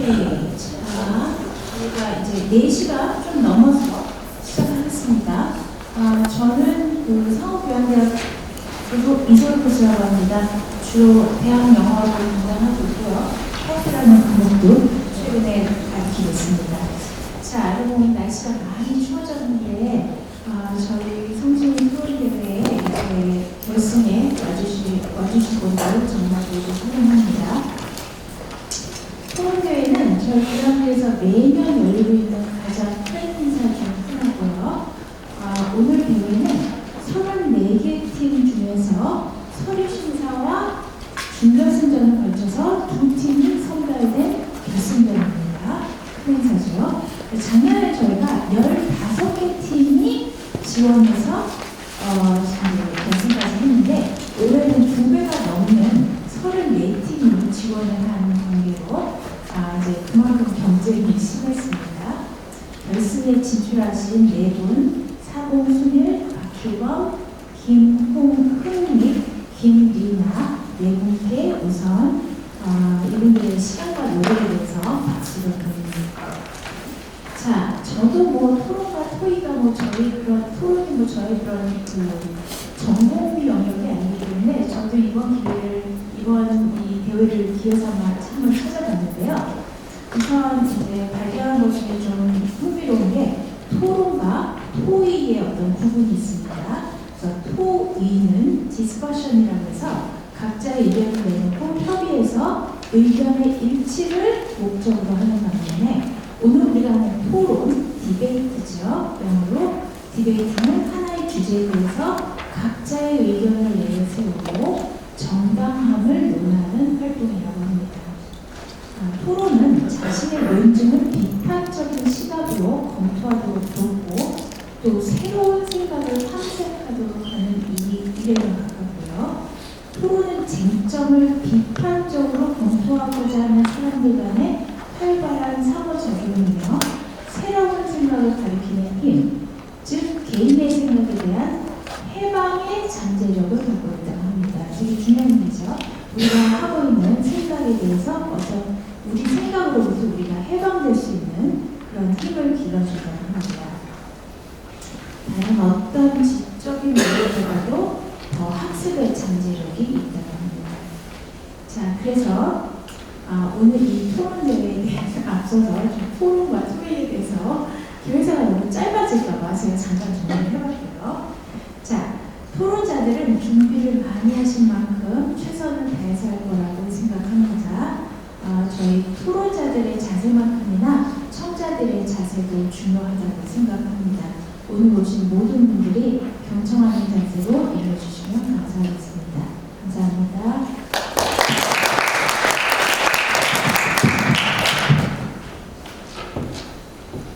네, 자, 저희가 이제 4시가 좀 넘어서 시작하겠습니다. 저는 그 상업교양대학 이소희 교수라고 합니다. 주로 대학 영어를 담당하고 있고요. 커피라는 과목도 최근에 가르치겠습니다. 자, 알고 보니 날씨가 많이 추워졌는데 저희 성신이 토론대회에 결승에 와주시고 나를 정말 모두 환영합니다. 토론대회는 저희 교양부에서 매년 열리고 있는 가장 큰 행사 중 하나고요. 오늘 대회는 34개 팀 중에서 서류 심사와 준결승전을 거쳐서 두 팀이 선발된 결승전입니다. 큰 행사죠. 작년에 저희가 15개 팀이 지원해서 결승까지 했는데 올해는 2배가 넘는 34팀이 지원을 한 관계로 이제 그만큼 경쟁이 심했습니다. 결승에 진출하신 4분, 사공순일, 박희범, 김홍흥미, 김리나 4분께 우선 이분들의 시간과 노력에 대해서 박수를 드립니다. 자, 저도 뭐 토론과 토의가 뭐 저희 그런 토론이 뭐 저희 그런 그 전공 영역이 아니기 때문에 저도 이번 이 대회를 기회 삼아 한번 찾아봤는데요. 우선 이제 발견한 것 중에 좀 흥미로운 게 토론과 토의의 어떤 구분이 있습니다. 그래서 토의는 디스커션이라고 해서 각자의 의견을 내놓고 협의해서 의견의 일치를 목적으로 하는 반면에 오늘 우리가 하는 토론, 디베이트죠. 영어로 디베이트는 하나의 주제에 대해서 각자의 의견을 내세우고 정당함을 논하는 활동이라고 합니다. 토론은 자신의 논증을 비판적인 시각으로 검토하도록 돕고 또 새로운 생각을 탐색하도록 하는 일에 가깝고요. 토론은 쟁점을 비판적으로 검토하고자 하는 사람들 간의 활발한 상호작용이며 새로운 생각을 가리키는 힘, 즉 개인의 생각에 대한 해방의 잠재력을 갖고 있다고 합니다. 되게 중요한 일이죠. 우리가 하고 있는 생각에 대해서 어떤 우리 생각으로부터 우리가 해방될 수 있는 그런 힘을 길러준다고 합니다. 다른 어떤 지적인 노력보다도 더 학습의 잠재력이 있다고 합니다. 자, 그래서 오늘 이 토론대회에 대해서 앞서서 좀 토론과 토의에 대해서 기회사가 너무 짧아질까봐 제가 잠깐 정리를 해봤고요. 자, 토론자들은 준비를 많이 하신 만큼 최선을 다해서 할 거라고 생각합니다. 저희 토론자들의 자세만큼이나 청자들의 자세도 중요하다고 생각합니다. 오늘 오신 모든 분들이 경청하는 자세로 임해주시면 감사하겠습니다. 감사합니다.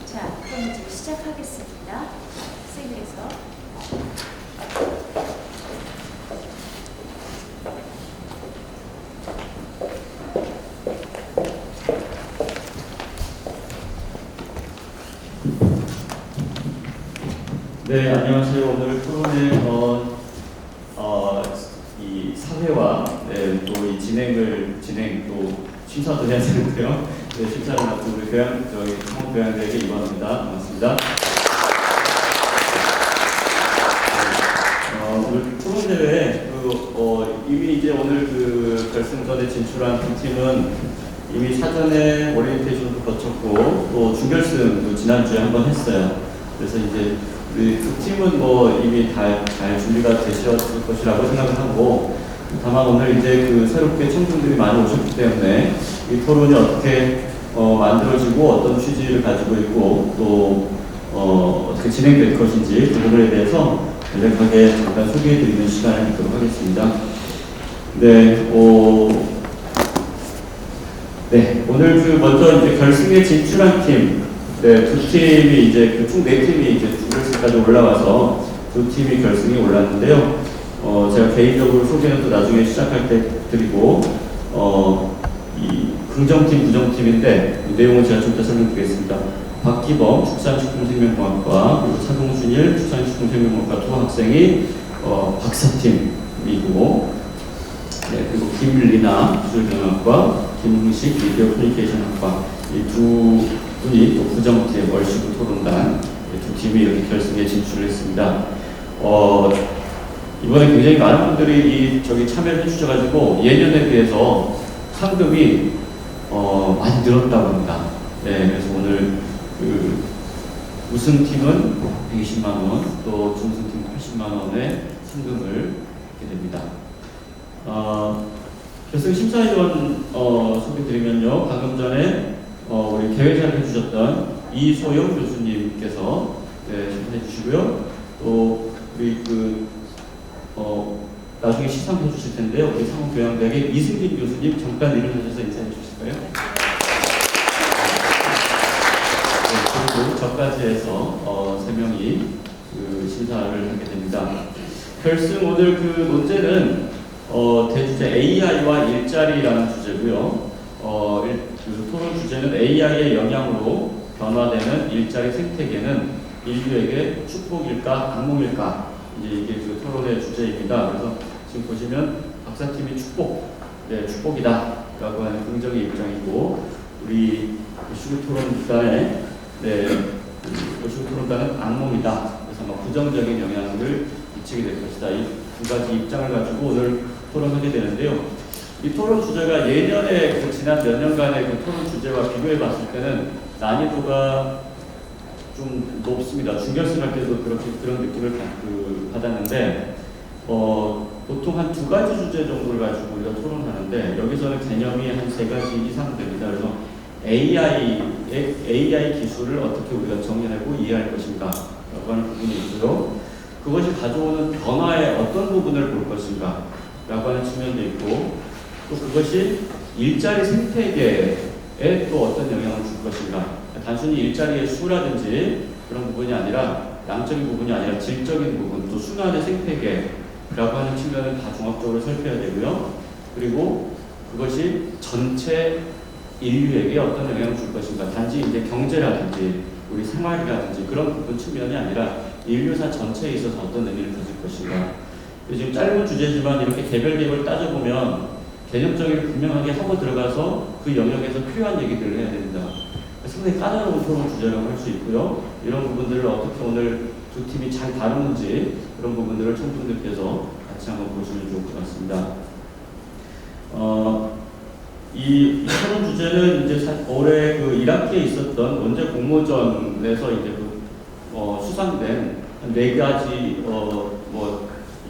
자, 그럼 이제 시작하겠습니다. 세계에서. 네, 안녕하세요. 오늘 토론의 이 사회와 또 이 진행 또 심사도 해야 되는데요. 네, 심사를 맡은 우리 저희 상업교양대학의 이관호입니다. 반갑습니다. 오늘 토론대회 이미 이제 오늘 그 결승전에 진출한 두 팀은 이미 사전에 오리엔테이션도 거쳤고 또 준결승도 지난주에 한번 했어요. 그래서 이제 두 팀은 뭐 이미 잘 준비가 되셨을 것이라고 생각을 하고 다만 오늘 이제 그 새롭게 청중들이 많이 오셨기 때문에 이 토론이 어떻게 만들어지고 어떤 취지를 가지고 있고 또 어떻게 진행될 것인지 그 부분에 대해서 간략하게 잠깐 소개해드리는 시간을 갖도록 하겠습니다. 네, 오늘 먼저 이제 결승에 진출한 팀, 두 팀이 이제 총 4팀이 이제 준결승까지 올라와서 두 팀이 결승에 올랐는데요. 제가 개인적으로 소개는 또 나중에 시작할 때 드리고, 이 긍정팀, 부정팀인데 내용은 제가 좀 더 설명드리겠습니다. 박기범 축산식품생명공학과 그리고 차동순일 축산식품생명공학과 두 학생이 박사팀이고 네, 그리고 김리나 기술경영학과, 김흥식 미디어 커뮤니케이션학과 이 두 분이 또 구정팀 월시구 토론단 두 팀이 이렇게 결승에 진출을 했습니다. 이번에 굉장히 많은 분들이 저기 참여를 해주셔가지고 예년에 비해서 상금이 많이 늘었다고 합니다. 네, 그래서 오늘 그 우승팀은 120만 원, 또 준승팀 80만 원의 상금을 받게 됩니다. 결승 심사위원 소개드리면요. 방금 전에 우리 개회사를 해주셨던 이소영 교수님께서 심사해 주시고요. 또 우리 나중에 시상해 주실 텐데요. 우리 상호교양대학의 이승진 교수님 잠깐 일어나셔서 인사해 주실까요? 그리고 저까지 해서 3명이 심사를 하게 됩니다. 결승 오늘 논제는 대주제 AI와 일자리라는 주제고요. 토론 주제는 AI의 영향으로 변화되는 일자리 생태계는 인류에게 축복일까 악몽일까, 이제 이게 토론의 주제입니다. 그래서 지금 보시면 박사팀이 축복이다라고 하는 긍정의 입장이고, 우리 시구토론단의 시구토론단은 악몽이다. 그래서 부정적인 영향을 미치게 될 것이다. 이 두 가지 입장을 가지고 오늘 토론하게 되는데요. 이 토론 주제가 예년에 지난 몇 년간의 토론 주제와 비교해 봤을 때는 난이도가 좀 높습니다. 준결승 할 때도 그런 느낌을 받았는데, 보통 한 2가지 주제 정도를 가지고 우리가 토론하는데, 여기서는 개념이 한 3가지 이상 됩니다. 그래서 AI 기술을 어떻게 우리가 정의하고 이해할 것인가 라고 하는 부분이 있고요. 그것이 가져오는 변화의 어떤 부분을 볼 것인가 라고 하는 측면도 있고, 또 그것이 일자리 생태계에 또 어떤 영향을 줄 것인가. 단순히 일자리의 수라든지 그런 부분이 아니라, 양적인 부분이 아니라 질적인 부분, 또 순환의 생태계라고 하는 측면을 다 종합적으로 살펴야 되고요. 그리고 그것이 전체 인류에게 어떤 영향을 줄 것인가. 단지 이제 경제라든지 우리 생활이라든지 그런 부분 측면이 아니라 인류사 전체에 있어서 어떤 의미를 가질 것인가. 지금 짧은 주제지만 이렇게 개별 따져보면 개념적인 분명하게 하고 들어가서 그 영역에서 필요한 얘기들을 해야 됩니다. 상당히 까다로운 토론 주제라고 할 수 있고요. 이런 부분들을 어떻게 오늘 두 팀이 잘 다루는지, 그런 부분들을 청중들께서 같이 한번 보시면 좋을 것 같습니다. 이 토론 주제는 이제 올해 1학기에 있었던 원제 공모전에서 이제 수상된 4가지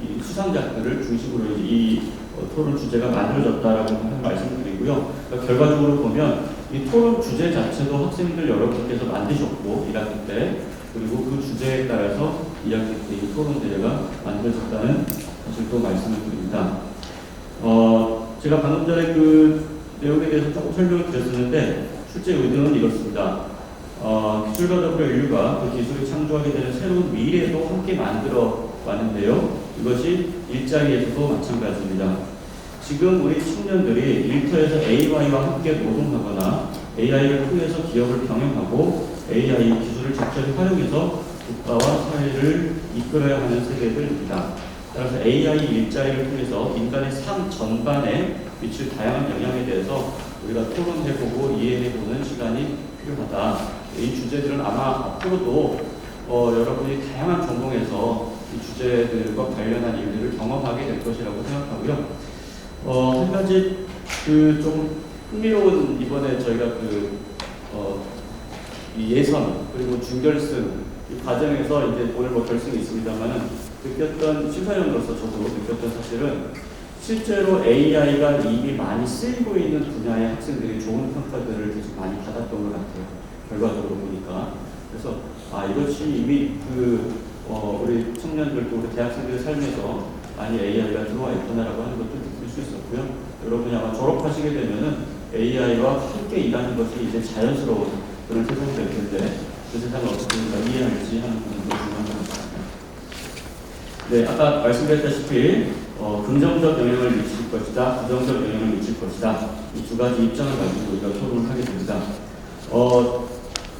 이 수상작들을 중심으로 이 토론 주제가 만들어졌다라고 말씀을 드리고요. 그러니까 결과적으로 보면 이 토론 주제 자체도 학생들 여러분께서 만드셨고 1학기 때, 그리고 그 주제에 따라서 2학기 때 이 토론 대회가 만들어졌다는 사실도 말씀을 드립니다. 제가 방금 전에 내용에 대해서 조금 설명을 드렸었는데, 실제 의도는 이렇습니다. 기술과 더불어 인류가 그 기술이 창조하게 되는 새로운 미래도 함께 만들어 왔는데요. 이것이 일자리에서도 마찬가지입니다. 지금 우리 청년들이 일터에서 AI와 함께 노동하거나 AI를 통해서 기업을 병행하고 AI 기술을 적절히 활용해서 국가와 사회를 이끌어야 하는 세대들입니다. 따라서 AI 일자리를 통해서 인간의 삶 전반에 미칠 다양한 영향에 대해서 우리가 토론해보고 이해해보는 시간이 필요하다. 이 주제들은 아마 앞으로도 여러분이 다양한 전공에서 이 주제들과 관련한 일들을 경험하게 될 것이라고 생각하고요. 한 가지 좀 흥미로운, 이번에 저희가 이 예선 그리고 준결승 이 과정에서 이제 오늘 결승이 있습니다만은 느꼈던, 심사위원으로서 저도 느꼈던 사실은 실제로 AI가 이미 많이 쓰이고 있는 분야의 학생들이 좋은 평가들을 계속 많이 받았던 것 같아요. 결과적으로 보니까. 그래서 이것이 이미 우리 청년들도 우리 대학생들의 삶에서 많이 AI가 들어와 있구나라고 하는 것도 느낄 수 있었고요. 여러분이 아마 졸업하시게 되면은 AI와 함께 일하는 것이 이제 자연스러운 그런 세상이 될 텐데, 그 세상을 어떻게 이해할지 하는 부분도 중요한 것 같습니다. 네, 아까 말씀드렸다시피 긍정적 영향을 미칠 것이다, 부정적 영향을 미칠 것이다, 이 2가지 입장을 가지고 우리가 토론을 하게 됩니다.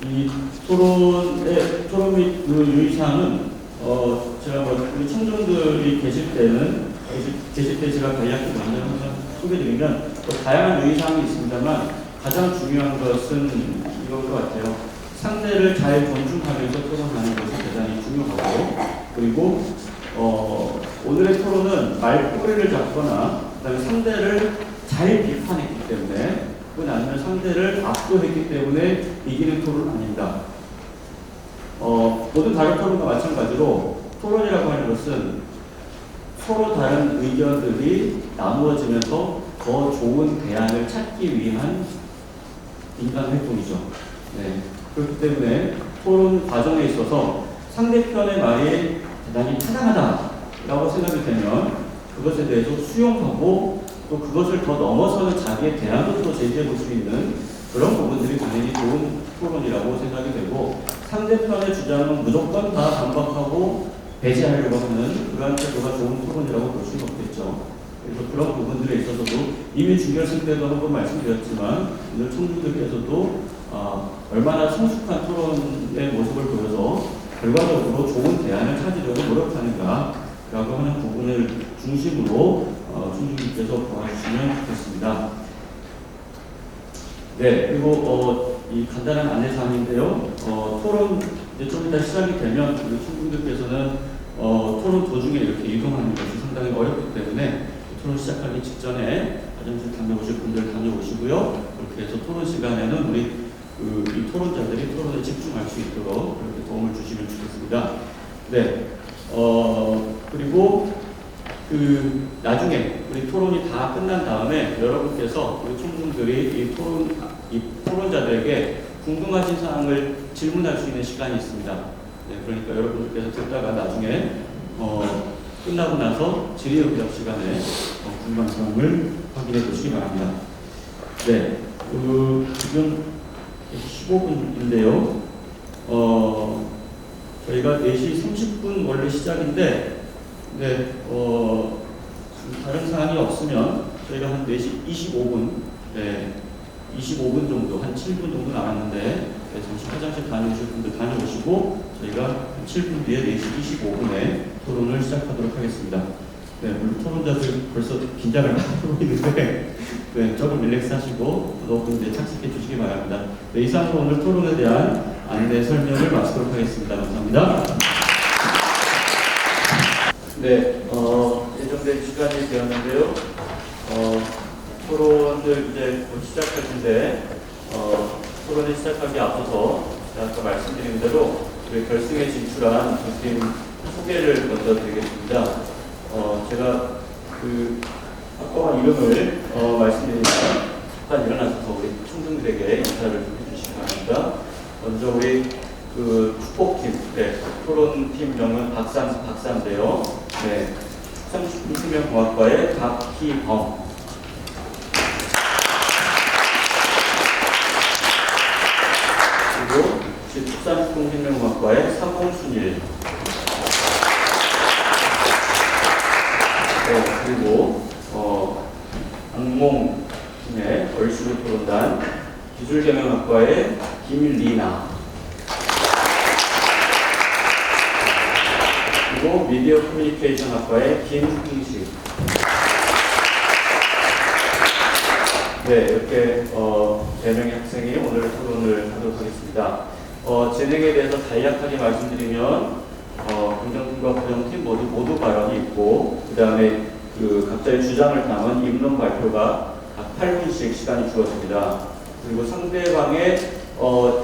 이 토론 및 유의사항은 제가 우리 청중들이 계실 때 제가 간략히 먼저 항상 소개드리면 또 다양한 유의사항이 있습니다만 가장 중요한 것은 이건 것 같아요. 상대를 잘 존중하면서 토론하는 것이 대단히 중요하고, 그리고 오늘의 토론은 말꼬리를 잡거나 그다음에 상대를 잘 비판했기 때문에, 그건 아니면 상대를 압도했기 때문에 이기는 토론은 아닙니다. 모든 다른 토론과 마찬가지로 토론이라고 하는 것은 서로 다른 의견들이 나누어지면서 더 좋은 대안을 찾기 위한 인간 활동이죠. 네. 그렇기 때문에 토론 과정에 있어서 상대편의 말이 대단히 타당하다라고 생각이 되면 그것에 대해서 수용하고 또 그것을 더 넘어서는 자기의 대안도 또 제시해 볼 수 있는 그런 부분들이 당연히 좋은 토론이라고 생각이 되고, 상대편의 주장은 무조건 다 반박하고 배제하려고 하는 그러한 태도가 좋은 토론이라고 볼 수는 없겠죠. 그래서 그런 부분들에 있어서도 이미 준결승 때도 한번 말씀드렸지만 오늘 청중들께서도 얼마나 성숙한 토론의 모습을 보여서 결과적으로 좋은 대안을 찾으려고 노력하는가 라고 하는 부분을 중심으로 청중들께서 도와주시면 좋겠습니다. 네, 그리고 이 간단한 안내사항인데요. 토론 이제 좀 이따 시작이 되면 우리 청중들께서는 토론 도중에 이렇게 이동하는 것이 상당히 어렵기 때문에 토론 시작하기 직전에 화장실 다녀오실 분들 다녀오시고요. 그렇게 해서 토론 시간에는 우리 이 토론자들이 토론에 집중할 수 있도록 그렇게 도움을 주시면 좋겠습니다. 네, 그리고 나중에 우리 토론이 다 끝난 다음에 여러분께서 우리 총중들이 이 토론자들에게 궁금하신 사항을 질문할 수 있는 시간이 있습니다. 네, 그러니까 여러분들께서 듣다가 나중에 끝나고 나서 질의응답 시간에 궁금한 사항을 확인해 보시기 바랍니다. 네, 지금 15분인데요. 저희가 4시 30분 원래 시작인데, 네, 다른 사항이 없으면 저희가 한 4시 25분, 네, 25분 정도, 한 7분 정도 남았는데, 네, 잠시 화장실 다녀오실 분들 다녀오시고, 저희가 한 7분 뒤에 4시 25분에 토론을 시작하도록 하겠습니다. 네, 물론 토론자들 벌써 긴장을 하고 있는데, 네, 조금 릴렉스 하시고, 또 이제 착석해 주시기 바랍니다. 네, 이상으로 오늘 토론에 대한 안내 설명을 마치도록 하겠습니다. 감사합니다. 네, 예정된 시간이 되었는데요. 토론을 이제 곧 시작할 텐데, 토론을 시작하기 앞서서 아까 말씀드린 대로 우리 결승에 진출한 두 팀 소개를 먼저 드리겠습니다. 제가 학과와 이름을 말씀드리면 잠깐 일어나셔서 우리 총중들에게 인사를 좀 해주시기 바랍니다. 먼저 우리 축복팀, 네, 토론팀명은 박사인데요. 네, 축산식품생명공학과의 박희범. 그리고 축산식품생명공학과의 사공순일. 네, 그리고 악몽팀의 얼씨구 토론단 기술경영학과의 김리나. 그리고 미디어 커뮤니케이션 학과의 김흥식. 네, 이렇게 4명의 학생이 오늘 토론을 하도록 하겠습니다. 진행에 대해서 간략하게 말씀드리면 긍정팀과 부정팀 모두 발언이 있고, 그 다음에 각자의 주장을 담은 입론 발표가 각 8분씩 시간이 주어집니다. 그리고 상대방의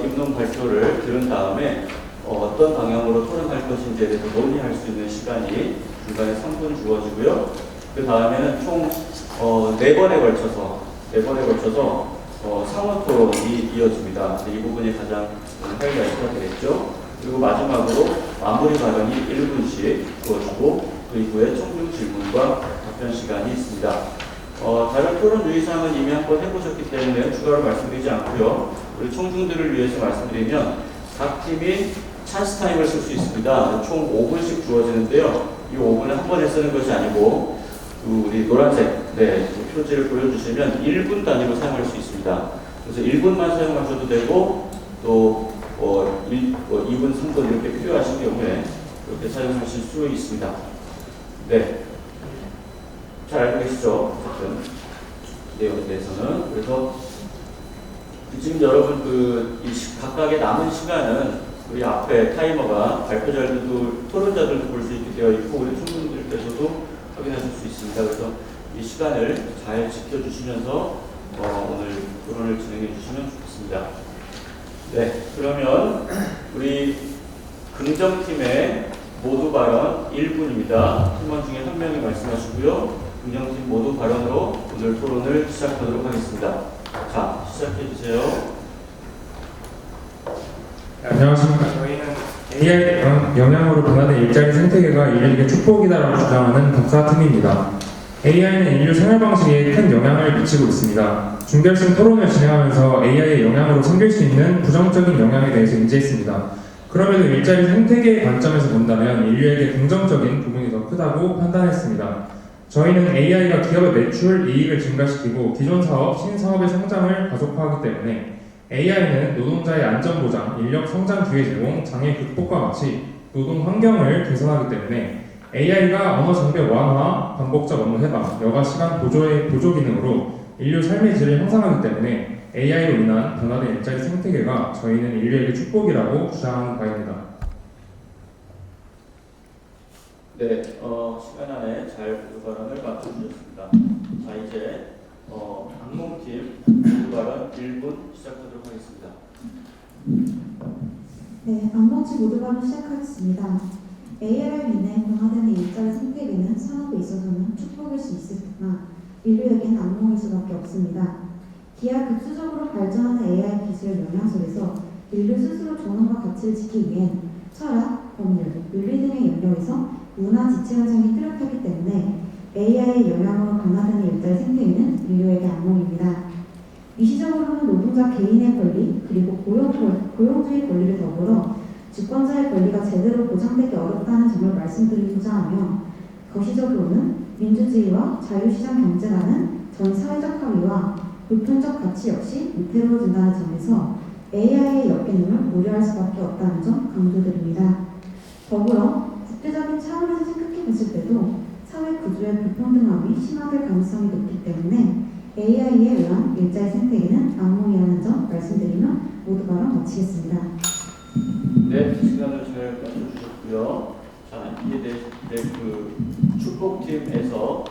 입론 발표를 들은 다음에 어떤 방향으로 토론할 것인지에 대해서 논의할 수 있는 시간이 중간에 3분 주어지고요. 그 다음에는 총 4번에 걸쳐서 상호 토론이 이어집니다. 이 부분이 가장 하이라이트가 되겠죠. 그리고 마지막으로 마무리 발언이 1분씩 주어지고 그 이후에 총중 질문과 답변 시간이 있습니다. 다른 토론 유의사항은 이미 한번 해보셨기 때문에 추가로 말씀드리지 않고요. 우리 총중들을 위해서 말씀드리면 각 팀이 찬스 타임을 쓸 수 있습니다. 총 5분씩 주어지는데요. 이 5분은 한 번에 쓰는 것이 아니고 우리 노란색 표지를 보여주시면 1분 단위로 사용할 수 있습니다. 그래서 1분만 사용하셔도 되고 또 2분, 3분 이렇게 필요하신 경우에 그렇게 사용하실 수 있습니다. 네, 잘 알고 계시죠? 어쨌든 내용에 대해서는. 그래서 지금 여러분 각각의 남은 시간은 우리 앞에 타이머가 발표자들도 토론자들도 볼 수 있게 되어 있고 우리 충분들께서도 확인하실 수 있습니다. 그래서 이 시간을 잘 지켜주시면서 오늘 토론을 진행해 주시면 좋겠습니다. 네, 그러면 우리 긍정팀의 모두 발언 1분입니다. 팀원 중에 한 명이 말씀하시고요. 긍정팀 모두 발언으로 오늘 토론을 시작하도록 하겠습니다. 자, 시작해 주세요. 네, 안녕하십니까. 저희는 AI 영향으로 변화된 일자리 생태계가 인류에게 축복이다라고 주장하는 박사팀입니다. AI는 인류 생활 방식에 큰 영향을 미치고 있습니다. 준결승 토론을 진행하면서 AI의 영향으로 생길 수 있는 부정적인 영향에 대해서 인지했습니다. 그럼에도 일자리 생태계의 관점에서 본다면 인류에게 긍정적인 부분이 더 크다고 판단했습니다. 저희는 AI가 기업의 매출, 이익을 증가시키고 기존 사업, 신사업의 성장을 가속화하기 때문에 AI는 노동자의 안전보장, 인력 성장 기회 제공, 장애 극복과 같이 노동 환경을 개선하기 때문에 AI가 언어 장벽 완화, 반복적 업무 해방, 여가 시간 보조 기능으로 인류 삶의 질을 향상하기 때문에 AI로 인한 변화된 일자리 생태계가 저희는 인류에게 축복이라고 주장하는 바입니다. 네, 시간 안에 잘 모두 발언을 마쳐주셨습니다. 자, 이제 악몽팀 모두 발언 1분 시작하도록 하겠습니다. 네, 안목지 모두 발언 시작하겠습니다. AI로 인해 변화되는 일자리 생태계는 산업에 있어서는 축복일 수 있으나 인류에겐 악몽일 수밖에 없습니다. 기하 급수적으로 발전하는 AI 기술 영향 속에서 인류 스스로 존엄과 가치를 지키기 위한 철학, 법률, 윤리 등의 영역에서 문화 지체 현상이 뚜렷하기 때문에 AI의 영향으로 변화되는 일자리 생태계는 인류에게 악몽입니다. 미시적으로는 노동자 개인의 권리 그리고 고용주의 권리를 더불어 주권자의 권리가 제대로 보장되기 어렵다는 점을 말씀드리고자 하며 거시적으로는 민주주의와 자유시장 경제라는 전 사회적 합의와 보편적 가치 역시 위태로워진다는 점에서 AI의 역개념을 고려할 수밖에 없다는 점 강조드립니다. 더불어 국제적인 차원에서 생각해 봤을 때도 사회 구조의 불평등함이 심화될 가능성이 높기 때문에 AI에 의한 일자리 생태계는 악몽이라는 점 말씀드리며 모두 발언 마치겠습니다. 네, 시간을 잘 맞춰주셨고요. 자, 이에 대해 축복팀에서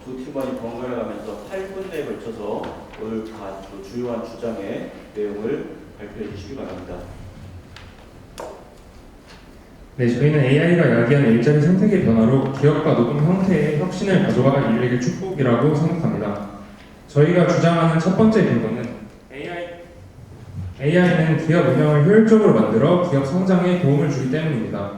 두 팀원이 번갈아 가면서 8분 내에 걸쳐서 오늘 주요한 주장의 내용을 발표해 주시기 바랍니다. 네, 저희는 AI가 야기하는 일자리 생태계 변화로 기업과 노동 형태의 혁신을 가져가 인류에게 축복이라고 생각합니다. 저희가 주장하는 첫 번째 근거는 AI는 기업 운영을 효율적으로 만들어 기업 성장에 도움을 주기 때문입니다.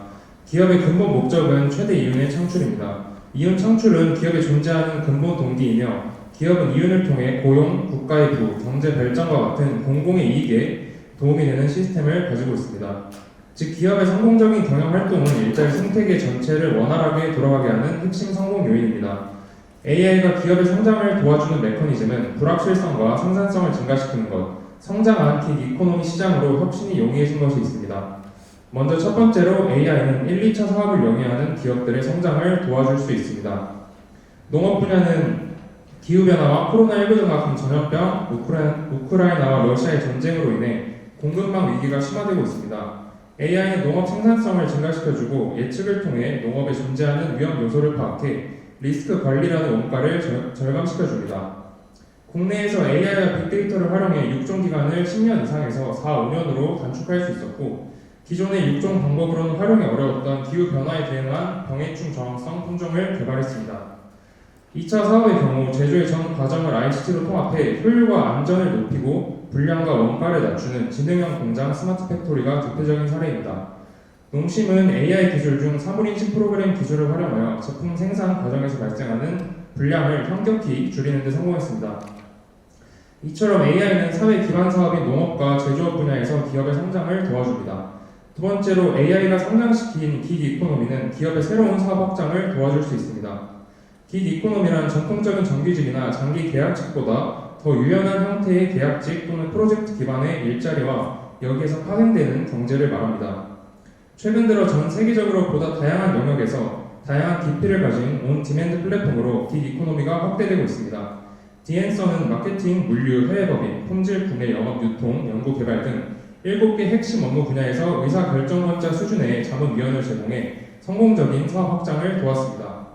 기업의 근본 목적은 최대 이윤의 창출입니다. 이윤 창출은 기업에 존재하는 근본 동기이며 기업은 이윤을 통해 고용, 국가의 부, 경제 발전과 같은 공공의 이익에 도움이 되는 시스템을 가지고 있습니다. 즉 기업의 성공적인 경영 활동은 일자리 생태계 전체를 원활하게 돌아가게 하는 핵심 성공 요인입니다. AI가 기업의 성장을 도와주는 메커니즘은 불확실성과 생산성을 증가시키는 것, 성장한 킥 이코노미 시장으로 혁신이 용이해진 것이 있습니다. 먼저 첫 번째로 AI는 1, 2차 사업을 영위하는 기업들의 성장을 도와줄 수 있습니다. 농업 분야는 기후변화와 코로나19 등 같은 전염병, 우크라이나와 러시아의 전쟁으로 인해 공급망 위기가 심화되고 있습니다. AI는 농업 생산성을 증가시켜주고 예측을 통해 농업에 존재하는 위험 요소를 파악해 리스크 관리라는 원가를 절감시켜줍니다. 국내에서 AI와 빅데이터를 활용해 육종 기간을 10년 이상에서 4, 5년으로 단축할 수 있었고 기존의 육종 방법으로는 활용이 어려웠던 기후변화에 대응한 병해충 저항성 품종을 개발했습니다. 2차 사업의 경우 제조의 전 과정을 ICT로 통합해 효율과 안전을 높이고 불량과 원가를 낮추는 지능형 공장 스마트 팩토리가 대표적인 사례입니다. 농심은 AI 기술 중 사물인식 프로그램 기술을 활용하여 제품 생산 과정에서 발생하는 불량을 현격히 줄이는 데 성공했습니다. 이처럼 AI는 사회 기반 사업인 농업과 제조업 분야에서 기업의 성장을 도와줍니다. 두 번째로 AI가 성장시킨 긱 이코노미는 기업의 새로운 사업 확장을 도와줄 수 있습니다. 긱 이코노미란 전통적인 정규직이나 장기 계약직보다 더 유연한 형태의 계약직 또는 프로젝트 기반의 일자리와 여기에서 파생되는 경제를 말합니다. 최근 들어 전 세계적으로 보다 다양한 영역에서 다양한 깊이를 가진 온 디맨드 플랫폼으로 긱 이코노미가 확대되고 있습니다. 디앤서는 마케팅, 물류, 해외법인, 품질, 구매, 영업, 유통, 연구, 개발 등 7개 핵심 업무 분야에서 의사결정권자 수준의 자문위원을 제공해 성공적인 사업 확장을 도왔습니다.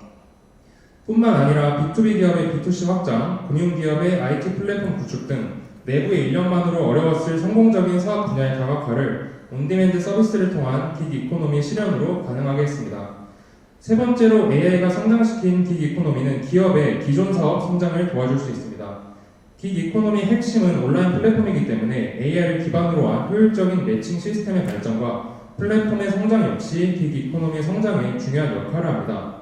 뿐만 아니라 B2B 기업의 B2C 확장, 금융기업의 IT 플랫폼 구축 등 내부의 인력만으로 어려웠을 성공적인 사업 분야의 다각화를 온디맨드 서비스를 통한 긱이코노미 실현으로 가능하게 했습니다. 세 번째로 AI가 성장시킨 긱이코노미는 기업의 기존 사업 성장을 도와줄 수 있습니다. 긱이코노미의 핵심은 온라인 플랫폼이기 때문에 AI를 기반으로 한 효율적인 매칭 시스템의 발전과 플랫폼의 성장 역시 긱이코노미의 성장에 중요한 역할을 합니다.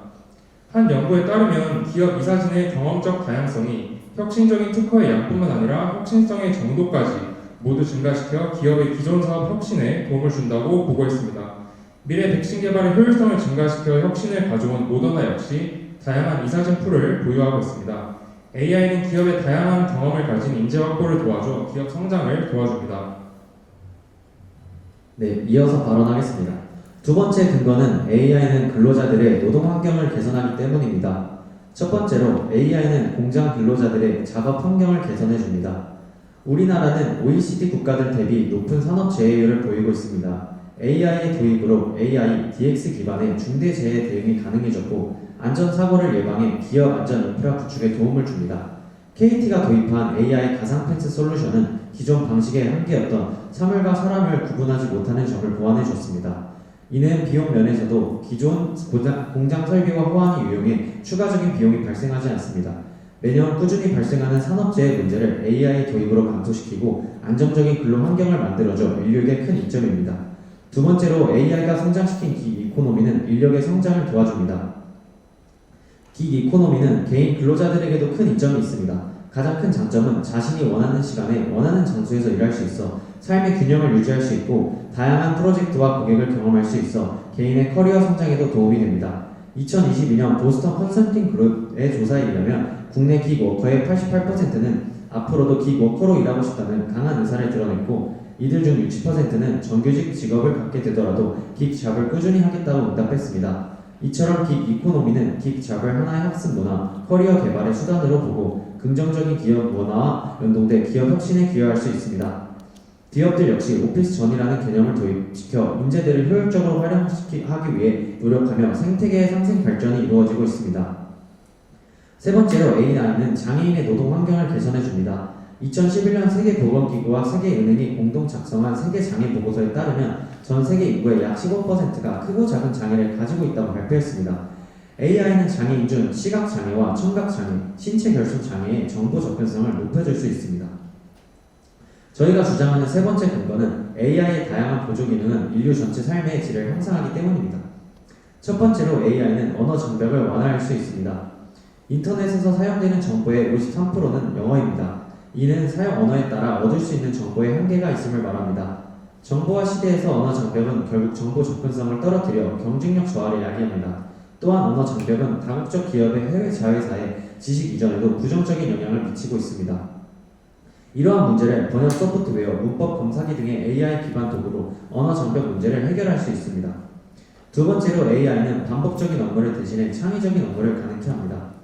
한 연구에 따르면 기업 이사진의 경험적 다양성이 혁신적인 특허의 양뿐만 아니라 혁신성의 정도까지 모두 증가시켜 기업의 기존 사업 혁신에 도움을 준다고 보고했습니다. 미래 백신 개발의 효율성을 증가시켜 혁신을 가져온 모더나 역시 다양한 이사진 풀을 보유하고 있습니다. AI는 기업의 다양한 경험을 가진 인재 확보를 도와줘 기업 성장을 도와줍니다. 네, 이어서 발언하겠습니다. 두 번째 근거는 AI는 근로자들의 노동 환경을 개선하기 때문입니다. 첫 번째로 AI는 공장 근로자들의 작업 환경을 개선해 줍니다. 우리나라는 OECD 국가들 대비 높은 산업 재해율을 보이고 있습니다. AI의 도입으로 AI, DX 기반의 중대 재해 대응이 가능해졌고 안전사고를 예방해 기업 안전 인프라 구축에 도움을 줍니다. KT가 도입한 AI 가상펜스 솔루션은 기존 방식의 한계였던 사물과 사람을 구분하지 못하는 점을 보완해 줬습니다. 이는 비용 면에서도 기존 공장 설비와 호환이 유용해 추가적인 비용이 발생하지 않습니다. 매년 꾸준히 발생하는 산업재해 문제를 AI 도입으로 감소시키고 안정적인 근로 환경을 만들어줘 인류에게 큰 이점입니다. 두 번째로 AI가 성장시킨 긱이코노미는 인력의 성장을 도와줍니다. 긱이코노미는 개인 근로자들에게도 큰 이점이 있습니다. 가장 큰 장점은 자신이 원하는 시간에 원하는 장소에서 일할 수 있어 삶의 균형을 유지할 수 있고 다양한 프로젝트와 고객을 경험할 수 있어 개인의 커리어 성장에도 도움이 됩니다. 2022년 보스턴 컨설팅 그룹의 조사에 의하면 국내 긱워커의 88%는 앞으로도 긱워커로 일하고 싶다는 강한 의사를 드러냈고 이들 중 60%는 정규직 직업을 갖게 되더라도 긱잡을 꾸준히 하겠다고 응답했습니다. 이처럼 긱이코노미는 긱잡을 하나의 학습 문화, 커리어 개발의 수단으로 보고 긍정적인 기업 문화와 연동돼 기업 혁신에 기여할 수 있습니다. 기업들 역시 오피스 전이라는 개념을 도입시켜 인재들을 효율적으로 활용하기 위해 노력하며 생태계의 상생 발전이 이루어지고 있습니다. 세 번째로 AI는 장애인의 노동 환경을 개선해 줍니다. 2011년 세계보건기구와 세계은행이 공동 작성한 세계장애보고서에 따르면 전 세계 인구의 약 15%가 크고 작은 장애를 가지고 있다고 발표했습니다. AI는 장애인 중 시각장애와 청각장애, 신체결손장애의 정보 접근성을 높여줄 수 있습니다. 저희가 주장하는 세 번째 근거는 AI의 다양한 보조 기능은 인류 전체 삶의 질을 향상하기 때문입니다. 첫 번째로 AI는 언어 장벽을 완화할 수 있습니다. 인터넷에서 사용되는 정보의 53%는 영어입니다. 이는 사용 언어에 따라 얻을 수 있는 정보의 한계가 있음을 말합니다. 정보화 시대에서 언어 장벽은 결국 정보 접근성을 떨어뜨려 경쟁력 저하를 야기합니다. 또한 언어 장벽은 다국적 기업의 해외 자회사의 지식 이전에도 부정적인 영향을 미치고 있습니다. 이러한 문제를 번역 소프트웨어, 문법 검사기 등의 AI 기반 도구로 언어 장벽 문제를 해결할 수 있습니다. 두 번째로 AI는 반복적인 업무를 대신해 창의적인 업무를 가능케 합니다.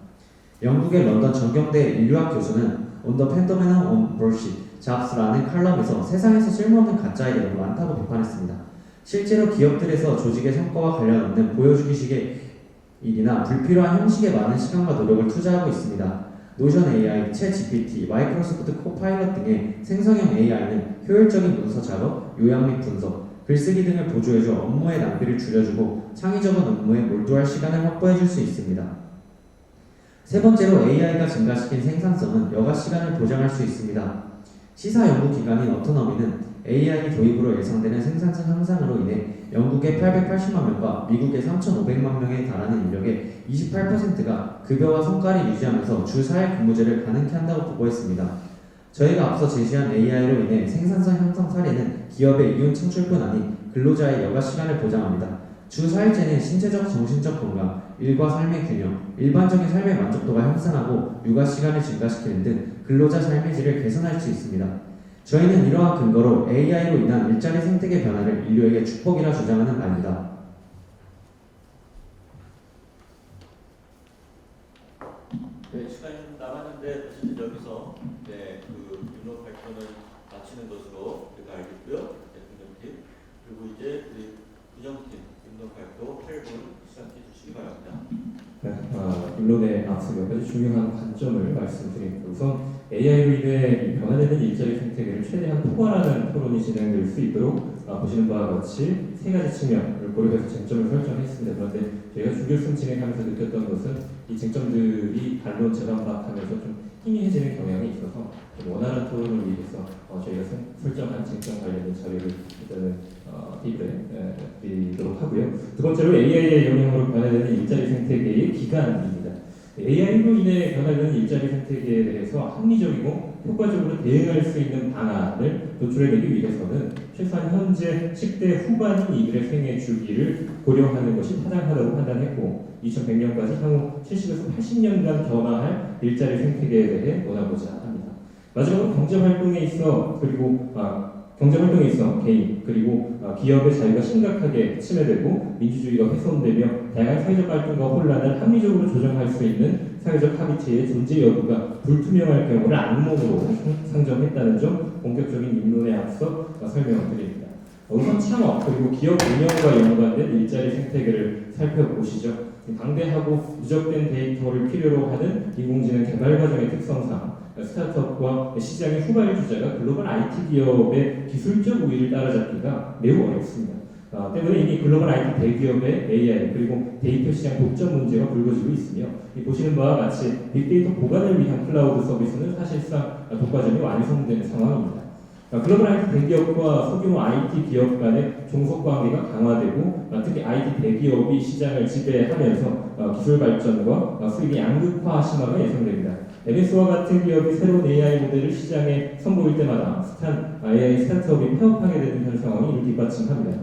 영국의 런던 정경대 인류학 교수는 On the Phenomenon of Bullshit, Jobs라는 칼럼에서 세상에서 쓸모없는 가짜에 대해 많다고 비판했습니다. 실제로 기업들에서 조직의 성과와 관련 없는 보여주기식의 일이나 불필요한 형식에 많은 시간과 노력을 투자하고 있습니다. 노션 AI, 챗 GPT, 마이크로소프트 코파일럿 등의 생성형 AI는 효율적인 문서 작업, 요약 및 분석, 글쓰기 등을 보조해줘 업무의 낭비를 줄여주고 창의적인 업무에 몰두할 시간을 확보해줄 수 있습니다. 세 번째로 AI가 증가시킨 생산성은 여가 시간을 보장할 수 있습니다. 시사 연구 기관인 어토너미는 AI 도입으로 예상되는 생산성 향상으로 인해 영국의 880만 명과 미국의 3,500만 명에 달하는 인력의 28%가 급여와 성과를 유지하면서 주 4일 근무제를 가능케 한다고 보고했습니다. 저희가 앞서 제시한 AI로 인해 생산성 향상 사례는 기업의 이윤 창출뿐 아닌 근로자의 여가 시간을 보장합니다. 주 4일제는 신체적, 정신적 건강, 일과 삶의 균형, 일반적인 삶의 만족도가 향상하고 육아 시간을 증가시키는 등 근로자 삶의 질을 개선할 수 있습니다. 저희는 이러한 근거로 AI로 인한 일자리 생태계 변화를 인류에게 축복이라 주장하는 바입니다. 네, 시간이 좀 남았는데 사실 여기서 본론에 앞서 몇 가지 중요한 관점을 말씀드립니다. 우선 AI로 인해 이 변화되는 일자리 생태계를 최대한 포괄하는 토론이 진행될 수 있도록 보시는 바와 같이 세 가지 측면을 고려해서 쟁점을 설정했습니다. 그런데 저희가 중결승 진행하면서 느꼈던 것은 이 쟁점들이 반론 재반박하면서 좀 희미해지는 경향이 있어서 원활한 토론을 위해서 저희가 설정한 쟁점 관련된 자료를 일단은 팁을 드리도록 하고요. 두 번째로 AI의 영향으로 변화되는 일자리 생태계의 기간입니다. AI로 인해 변화되는 일자리 생태계에 대해서 합리적이고 효과적으로 대응할 수 있는 방안을 도출해내기 위해서는 최소한 현재 10대 후반인 이들의 생애 주기를 고려하는 것이 타당하다고 판단했고 2100년까지 향후 70에서 80년간 변화할 일자리 생태계에 대해 논하고자 합니다. 마지막으로 경제활동에 있어 개인 그리고 기업의 자유가 심각하게 침해되고 민주주의가 훼손되며 다양한 사회적 활동과 혼란을 합리적으로 조정할 수 있는 사회적 합의체의 존재 여부가 불투명할 경우를 악몽으로 상정했다는 점 본격적인 입론에 앞서 설명드립니다. 우선 창업 그리고 기업 운영과 연관된 일자리 생태계를 살펴보시죠. 방대하고 누적된 데이터를 필요로 하는 인공지능 개발 과정의 특성상 스타트업과 시장의 후발주자가 글로벌 IT 기업의 기술적 우위를 따라잡기가 매우 어렵습니다. 때문에 이미 글로벌 IT 대기업의 AI 그리고 데이터 시장 독점 문제가 불거지고 있으며 보시는 바와 같이 빅데이터 보관을 위한 클라우드 서비스는 사실상 독과점이 완성된 상황입니다. 글로벌 IT 대기업과 소규모 IT 기업 간의 종속 관계가 강화되고 특히 IT 대기업이 시장을 지배하면서 기술 발전과 수익의 양극화 심화가 예상됩니다. MS와 같은 기업이 새로운 AI 모델을 시장에 선보일 때마다 AI 스타트업이 폐업하게 되는 현 상황이 이를 뒷받침합니다.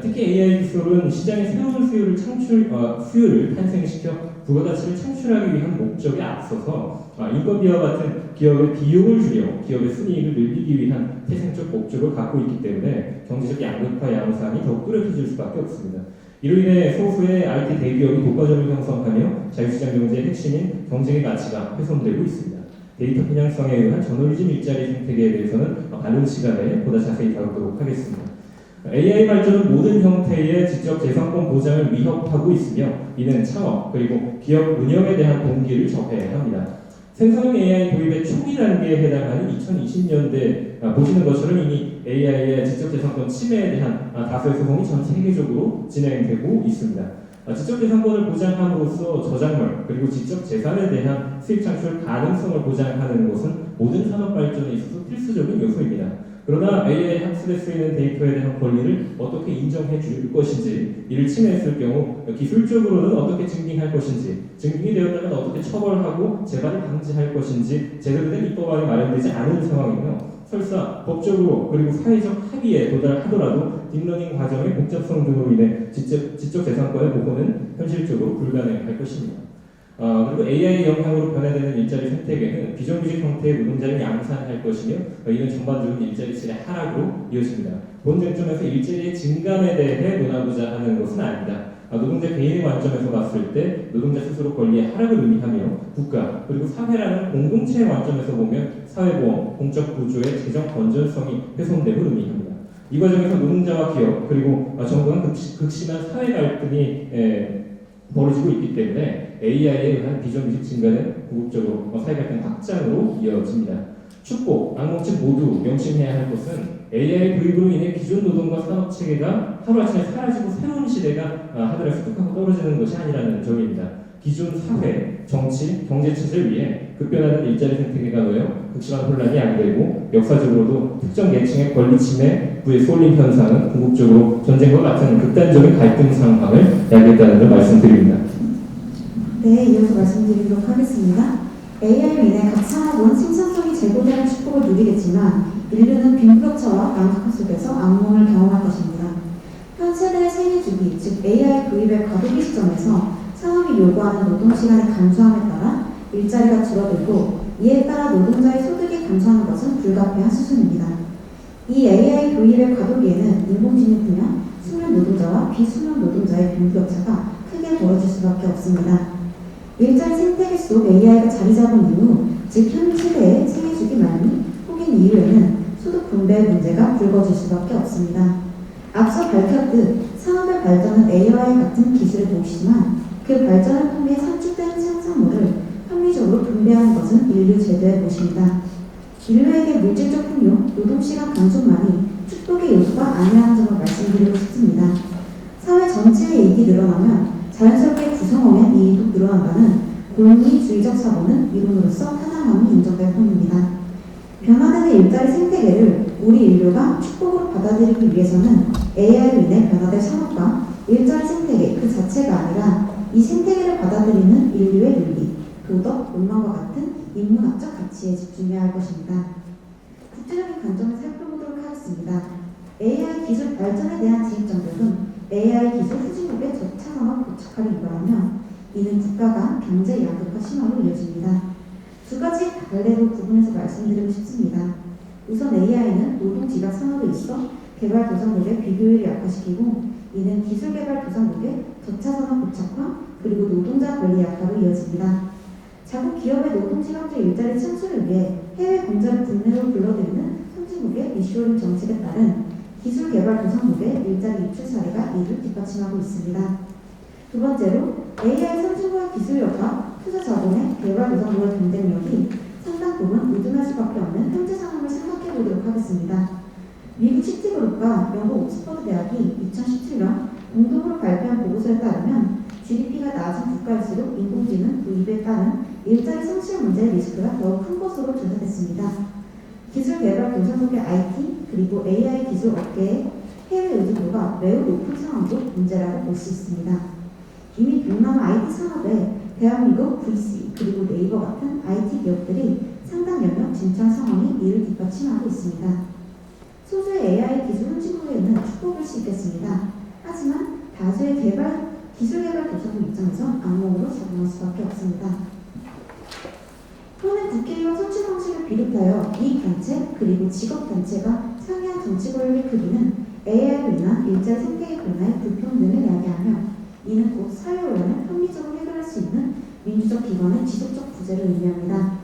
특히 AI 기술은 시장에 새로운 수요를 탄생시켜 부가가치를 창출하기 위한 목적에 앞서서 인건비와 같은 기업의 비용을 줄여 기업의 순이익을 늘리기 위한 태생적 목적을 갖고 있기 때문에 경제적 양극화 양상이 더욱 뚜렷해질 수밖에 없습니다. 이로 인해 소수의 IT 대기업이 독과점을 형성하며 자유시장 경제의 핵심인 경쟁의 가치가 훼손되고 있습니다. 데이터 편향성에 의한 저널리즘 일자리 생태계에 대해서는 다른 시간에 보다 자세히 다루도록 하겠습니다. AI 발전은 모든 형태의 지적재산권 보장을 위협하고 있으며 이는 창업 그리고 기업 운영에 대한 동기를 적해합니다. 생성형 AI 도입의 초기 단계에 해당하는 2020년대 보시는 것처럼 이미 AI의 지적재산권 침해에 대한 다수의 소송이 전 세계적으로 진행되고 있습니다. 지적재산권을 보장함으로써 저작물 그리고 지적재산에 대한 수익 창출 가능성을 보장하는 것은 모든 산업 발전에 있어서 필수적인 요소입니다. 그러나 AI 학습에 쓰이는 데이터에 대한 권리를 어떻게 인정해 줄 것인지, 이를 침해했을 경우 기술적으로는 어떻게 증빙할 것인지, 증빙이 되었다면 어떻게 처벌하고 재발을 방지할 것인지 제대로 된 입법안이 마련되지 않은 상황이며 설사 법적으로 그리고 사회적 합의에 도달하더라도 딥러닝 과정의 복잡성 등으로 인해 지적재산권의 보호는 현실적으로 불가능할 것입니다. 그리고 AI의 영향으로 변화되는 일자리 생태계는 비정규직 형태의 노동자를 양산할 것이며 이는 전반적인 일자리 질의 하락으로 이어집니다. 본 쟁점에서 일자리의 증감에 대해 논하고자 하는 것은 아닙니다. 노동자 개인의 관점에서 봤을 때 노동자 스스로 권리의 하락을 의미하며 국가 그리고 사회라는 공동체의 관점에서 보면 사회보험, 공적 구조의 재정 건전성이 훼손됨을 의미합니다. 이 과정에서 노동자와 기업 그리고 정부는 극심한 사회 갈등이 벌어지고 있기 때문에 AI에 의한 비정규직 증가는 궁극적으로 사회갈등 확장으로 이어집니다. 축복, 악몽집 모두 명심해야 할 것은 AI 도입으로 인해 기존 노동과 산업체계가 하루아침에 사라지고 새로운 시대가 하늘에서 뚝 하고 떨어지는 것이 아니라는 점입니다. 기존 사회, 정치, 경제체제를 위해 급변하는 일자리 생태계가 놓여 극심한 혼란이 야기되고 역사적으로도 특정 계층의 권리 침해에 쏠린 현상은 궁극적으로 전쟁과 같은 극단적인 갈등 상황을 야기했다는 점 말씀드립니다. 네, 이어서 말씀드리도록 하겠습니다. AI로 인해 각 산업은 생산성이 제고되는 축복을 누리겠지만 인류는 빈부격차와 양극화 속에서 악몽을 경험할 것입니다. 현 세대의 생애 주기, 즉 AI 도입의 과도기 시점에서 산업이 요구하는 노동시간이 감소함에 따라 일자리가 줄어들고 이에 따라 노동자의 소득이 감소하는 것은 불가피한 수순입니다. 이 AI 도입의 과도기에는 인공지능 분야, 수면 노동자와 비수면 노동자의 빈부격차가 크게 벌어질 수밖에 없습니다. 일자리 생태계 속 AI가 자리 잡은 이후, 즉 현 세대의 생애 주기 말미 혹은 이후에는 소득 분배의 문제가 불거질 수밖에 없습니다. 앞서 밝혔듯 산업의 발전은 AI와 같은 기술의 도시지만 그 발전을 통해 산출되는 생산물을 적으로 분배하는 것은 인류 제도의 몫입니다. 인류에게 물질적 풍요, 노동시간 감소만이 축복의 요소가 아니라는 점을 말씀드리고 싶습니다. 사회 전체의 이익이 늘어나면 자연스럽게 구성원의 이익도 늘어난다는 공리주의적 사고는 이론으로서 타당함이 인정될 뿐입니다. 변화되는 일자리 생태계를 우리 인류가 축복으로 받아들이기 위해서는 AI로 인해 변화될 산업과 일자리 생태계 그 자체가 아니라 이 생태계를 받아들이는 인류의 윤리, 도덕, 욕망과 같은 인문학적 가치에 집중해야 할 것입니다. 국제적인 관점을 살펴보도록 하겠습니다. AI 기술 발전에 대한 지식 정책은 AI 기술 후진국의 저차산업 고착화를 유발하며 이는 국가 간 경제 양극화 심화로 이어집니다. 두 가지 갈래로 구분해서 말씀드리고 싶습니다. 우선 AI는 노동 집약 산업에 있어 개발도상국의 비교율을 약화시키고 이는 기술개발도상국의 저차산업 고착화 그리고 노동자 권리 약화로 이어집니다. 자국 기업의 노동시간제 일자리 창출을 위해 해외 공자를 국내로 불러들이는 선진국의 리쇼링 정책에 따른 기술개발도상국의 일자리 유출 사례가 이를 뒷받침하고 있습니다. 두 번째로 AI 선진국의 기술력과 투자 자본의 개발도상국의 경쟁력이 상당 부분 의존할 수밖에 없는 현재 상황을 생각해 보도록 하겠습니다. 미국 시티그룹과 영국 옥스퍼드 대학이 2017년 공동으로 발표한 보고서에 따르면 GDP가 낮은 국가일수록 인공지능 도입에 따른 일자리 성취 문제의 리스크가 더욱 큰 것으로 조사됐습니다. 기술개발도상국의 IT 그리고 AI 기술 업계의 해외 의존도가 매우 높은 상황도 문제라고 볼 수 있습니다. 이미 동남아 IT 산업에 대한민국 VC 그리고 네이버 같은 IT 기업들이 상당 영역 진출한 상황이 이를 뒷받침하고 있습니다. 소수의 AI 기술 선진국에는 축복일 수 있겠습니다. 하지만 다수의 기술개발도상국 입장에선 악몽으로 작용할 수밖에 없습니다. 현행 국회의원 선출 방식을 비롯하여 이익단체 그리고 직업단체가 상이한 정치 권력의 크기는 AI로 인한 일자리 생태계 변화의 불평등을 야기하며 이는 곧 사회혼란을 합리적으로 해결할 수 있는 민주적 기관의 지속적 부재를 의미합니다.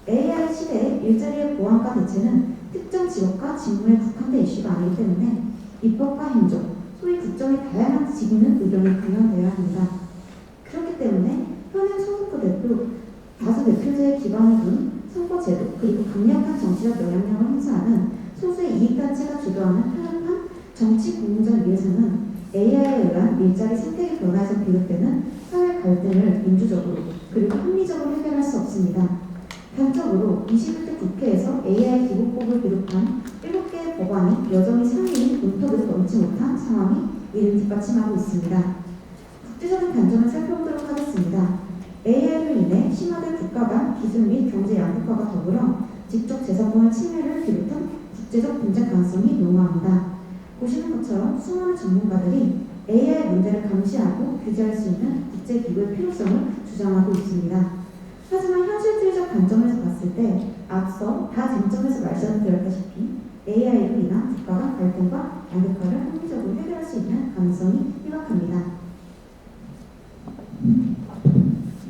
AI 시대의 일자리의 보완과 대체는 특정 직업과 직무에 국한된 이슈가 아니기 때문에 입법과 행정, 소위 국정의 다양한 지구는 의견이 균형되어야 합니다. 그렇기 때문에 현행 소속부대도 다수 대표제의 기반을 둔 선거제도 그리고 강력한 정치적 영향력을 행사하는 소수의 이익단체가 주도하는 편협한 정치 공정을 위해서는 AI에 의한 일자리 생태계 변화에서 비롯되는 사회 갈등을 민주적으로 그리고 합리적으로 해결할 수 없습니다. 단적으로 21대 국회에서 AI 기본법을 비롯한 7개의 법안이 여전히 상임위 논의를 넘지 못한 상황이 이를 뒷받침하고 있습니다. 국제적인 관점을 살펴보도록 하겠습니다. AI로 인해 심화된 국가 간 기술 및 경제 양극화가 더불어 지적 재산권의 침해를 비롯한 국제적 분쟁 가능성이 농후합니다. 보시는 것처럼 수많은 전문가들이 AI 문제를 감시하고 규제할 수 있는 국제기구의 필요성을 주장하고 있습니다. 하지만 현실주의적 관점에서 봤을 때 앞서 다 쟁점에서 말씀드렸다시피 AI로 인한 국가 간 갈등과 양극화를 합리적으로 해결할 수 있는 가능성이 희박합니다.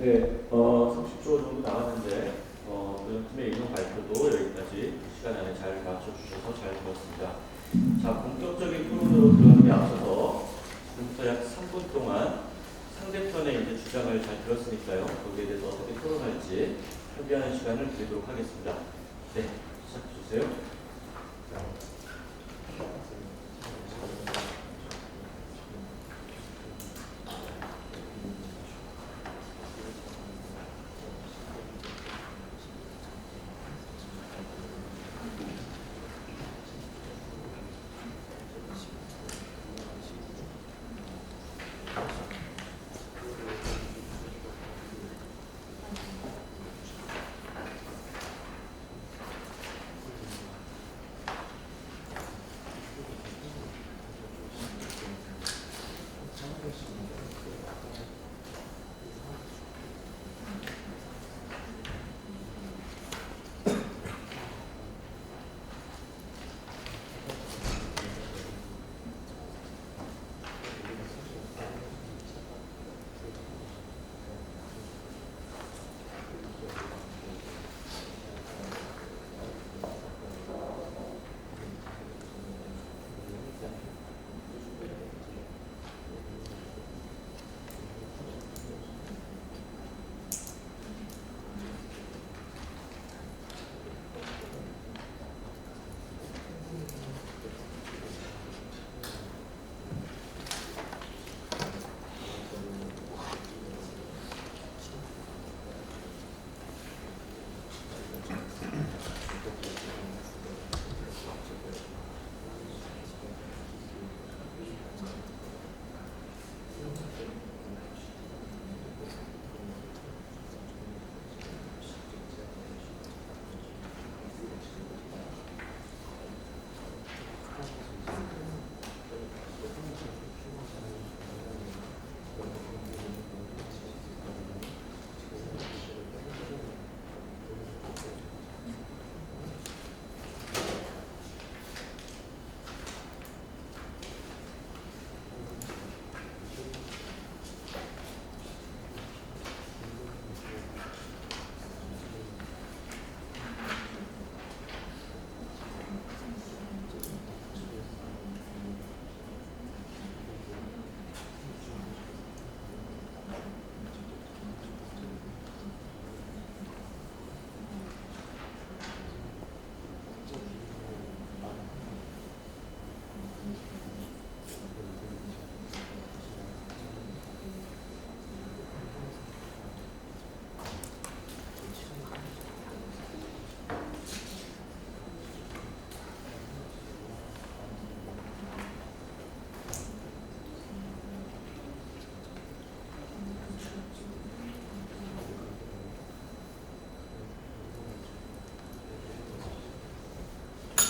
네, 30초 정도 남았는데 팀의 이동 발표도 여기까지 시간 안에 잘 맞춰주셔서 잘 들었습니다. 자, 본격적인 토론으로 들어가기 앞서서 지금부터 약 3분 동안 상대편의 이제 주장을 잘 들었으니까요. 거기에 대해서 어떻게 토론할지 협의하는 시간을 드리도록 하겠습니다. 네, 시작해 주세요.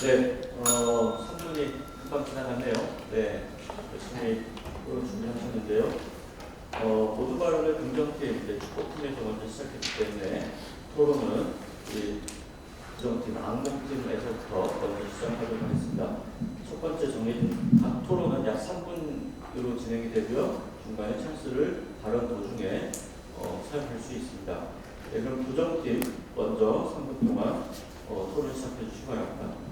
네, 3분이 금방 지나갔네요. 네, 열심히 토론 준비하셨는데요. 모두 발언의 긍정팀, 축구팀에서 먼저 시작했기 때문에 토론은 이 부정팀, 악몽팀에서부터 먼저 시작하도록 하겠습니다. 첫 번째 정해진 각 토론은 약 3분으로 진행이 되고요. 중간에 찬스를 발언 도중에 사용할 수 있습니다. 네, 그럼 부정팀 먼저 3분 동안 토론 시작해 주시기 바랍니다.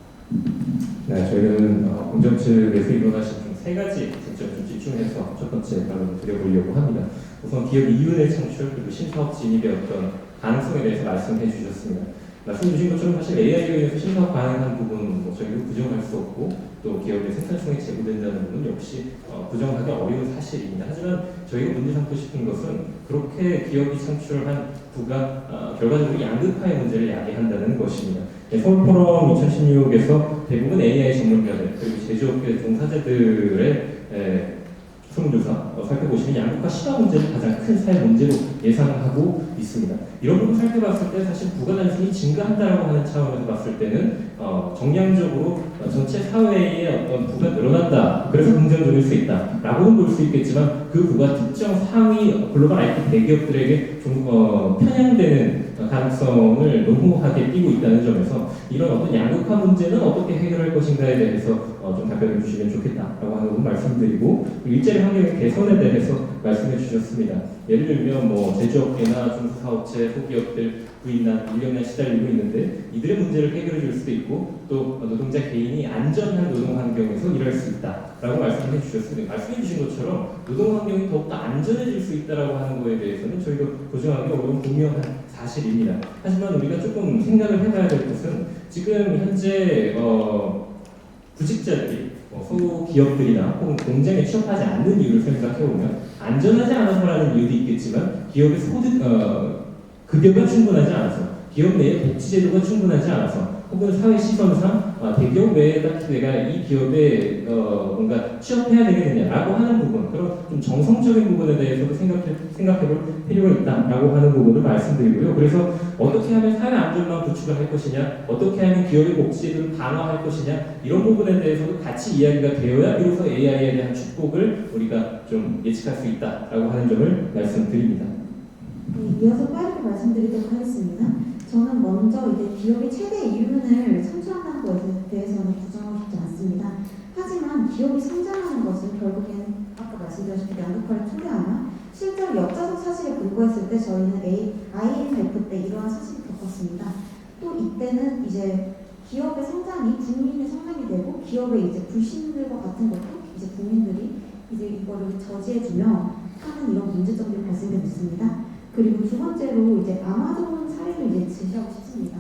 네, 저희는 공정 측에서 일어나신 좀 세 가지 쟁점 좀 집중해서 첫 번째 발언을 드려보려고 합니다. 우선 기업 이윤의 창출 그리고 신사업 진입의 어떤 가능성에 대해서 말씀해 주셨습니다. 말씀 주신 것처럼 사실 AI로 인해서 신사업 가능한 부분은 저희도 부정할 수 없고 또 기업의 생산성이 제고된다는 부분 역시 부정하기 어려운 사실입니다. 하지만 저희가 문제 삼고 싶은 것은 그렇게 기업이 창출한 부가 결과적으로 양극화의 문제를 야기한다는 것입니다. 네, 서울포럼 2016에서 대부분 AI 전문가들 그리고 제조업계 종사자들의 설문조사 살펴보시면 양극화 심화 문제를 가장 큰 사회 문제로 예상하고 있습니다. 이런 부분 살펴봤을 때 사실 부가 단순히 증가한다고 하는 차원에서 봤을 때는 정량적으로 전체 사회의 어떤 부가 늘어난다. 그래서 긍정적일 수 있다라고는 볼 수 있겠지만 그 부가 특정 상위 글로벌 IT 대기업들에게 좀 편향되는 가능성을 농후하게 띄고 있다는 점에서 이런 어떤 양극화 문제는 어떻게 해결할 것인가에 대해서 좀 답변해 주시면 좋겠다라고 하는 부분 말씀드리고 일자리 환경의 개선에 대해서 말씀해 주셨습니다. 예를 들면 제조업계나 중소사업체, 소기업들 부인난 인력난 시달리고 있는데 이들의 문제를 해결해 줄 수도 있고 또 노동자 개인이 안전한 노동 환경에서 일할 수 있다라고 말씀해 주셨습니다. 말씀해 주신 것처럼 노동 환경이 더욱더 안전해질 수 있다라고 하는 거에 대해서는 저희가 보증하기 어려운 분명한 사실입니다. 하지만 우리가 조금 생각을 해봐야 될 것은 지금 현재 구직자들이 소기업들이나 혹은 공장에 취업하지 않는 이유를 생각해보면 안전하지 않아서라는 이유도 있겠지만 기업의 소득, 급여가 충분하지 않아서 기업 내의 복지제도가 충분하지 않아서 혹은 사회 시선상 대기업 외에 딱히 내가 이 기업에 뭔가 취업해야 되겠느냐라고 하는 부분 그런 좀 정성적인 부분에 대해서도 생각해볼 필요가 있다라고 하는 부분을 말씀드리고요. 그래서 어떻게 하면 사회 안전망 구축을 할 것이냐 어떻게 하면 기업의 복지제도를 강화할 것이냐 이런 부분에 대해서도 같이 이야기가 되어야 비로소 AI에 대한 축복을 우리가 좀 예측할 수 있다라고 하는 점을 말씀드립니다. 네, 이어서 빠르게 말씀드리도록 하겠습니다. 저는 먼저 이제 기업의 최대 이윤을 창출한다는 것에 대해서는 부정하고 싶지 않습니다. 하지만 기업이 성장하는 것은 결국엔 아까 말씀드렸듯이 양극화를 초래하며 실제로 역사적 사실에 근거했을 때 저희는 IMF 때 이러한 사실을 겪었습니다. 또 이때는 이제 기업의 성장이 국민의 성장이 되고 기업의 이제 불신들과 같은 것도 이제 국민들이 이제 이거를 저지해주며 하는 이런 문제점들이 발생되고 있습니다. 그리고 두 번째로 이제 아마존 사례를 이제 제시하고 싶습니다.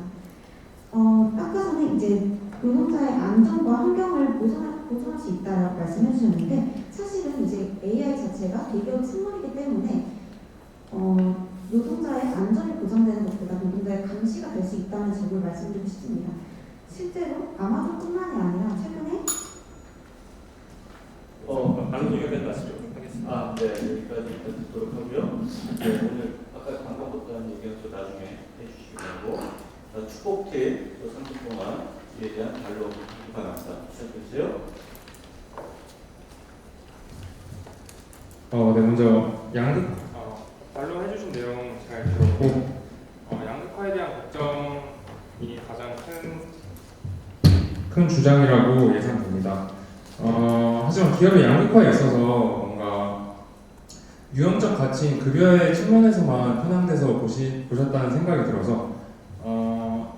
아까 전에 이제 노동자의 안전과 환경을 보존할 수 있다라고 말씀해 주셨는데 사실은 이제 AI 자체가 대기업 생물이기 때문에 노동자의 안전이 보장되는 것보다 노동자의 감시가 될 수 있다는 점을 말씀드리고 싶습니다. 실제로 아마존뿐만이 아니라 최근에 방금 얘기가 마치도록 하겠습니다. 네, 여기까지 일단 듣도록 하고요. 네, 오늘 아까 방금부터 한 얘기는 또 나중에 해주시기 바라고 축복팀 또 3분 동안 이에 대한 발로 바랍니다. 시작해주세요. 네, 먼저 말로 해주신 내용 잘 들었고 양극화에 대한 걱정이 가장 큰 주장이라고 예상됩니다. 하지만 기업의 양극화에 있어서 뭔가 유형적 가치인 급여의 측면에서만 편향돼서 보셨다는 생각이 들어서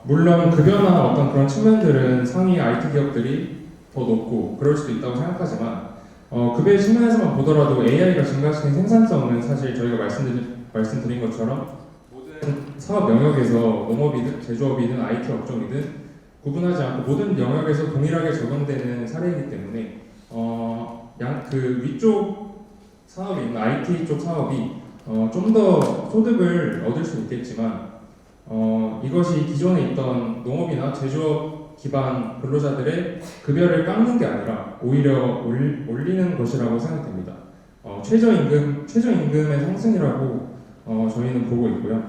물론 급여나 어떤 그런 측면들은 상위 IT 기업들이 더 높고 그럴 수도 있다고 생각하지만 급여의 측면에서만 보더라도 AI가 증가시킨 생산성은 사실 저희가 말씀드린 것처럼 모든 사업 영역에서 농업이든 제조업이든 IT 업종이든 구분하지 않고 모든 영역에서 동일하게 적용되는 사례이기 때문에 그 위쪽 사업인 IT 쪽 사업이 좀 더 소득을 얻을 수 있겠지만 이것이 기존에 있던 농업이나 제조업 기반 근로자들의 급여를 깎는 게 아니라 오히려 올리는 것이라고 생각됩니다. 최저임금의 상승이라고 저희는 보고 있고요.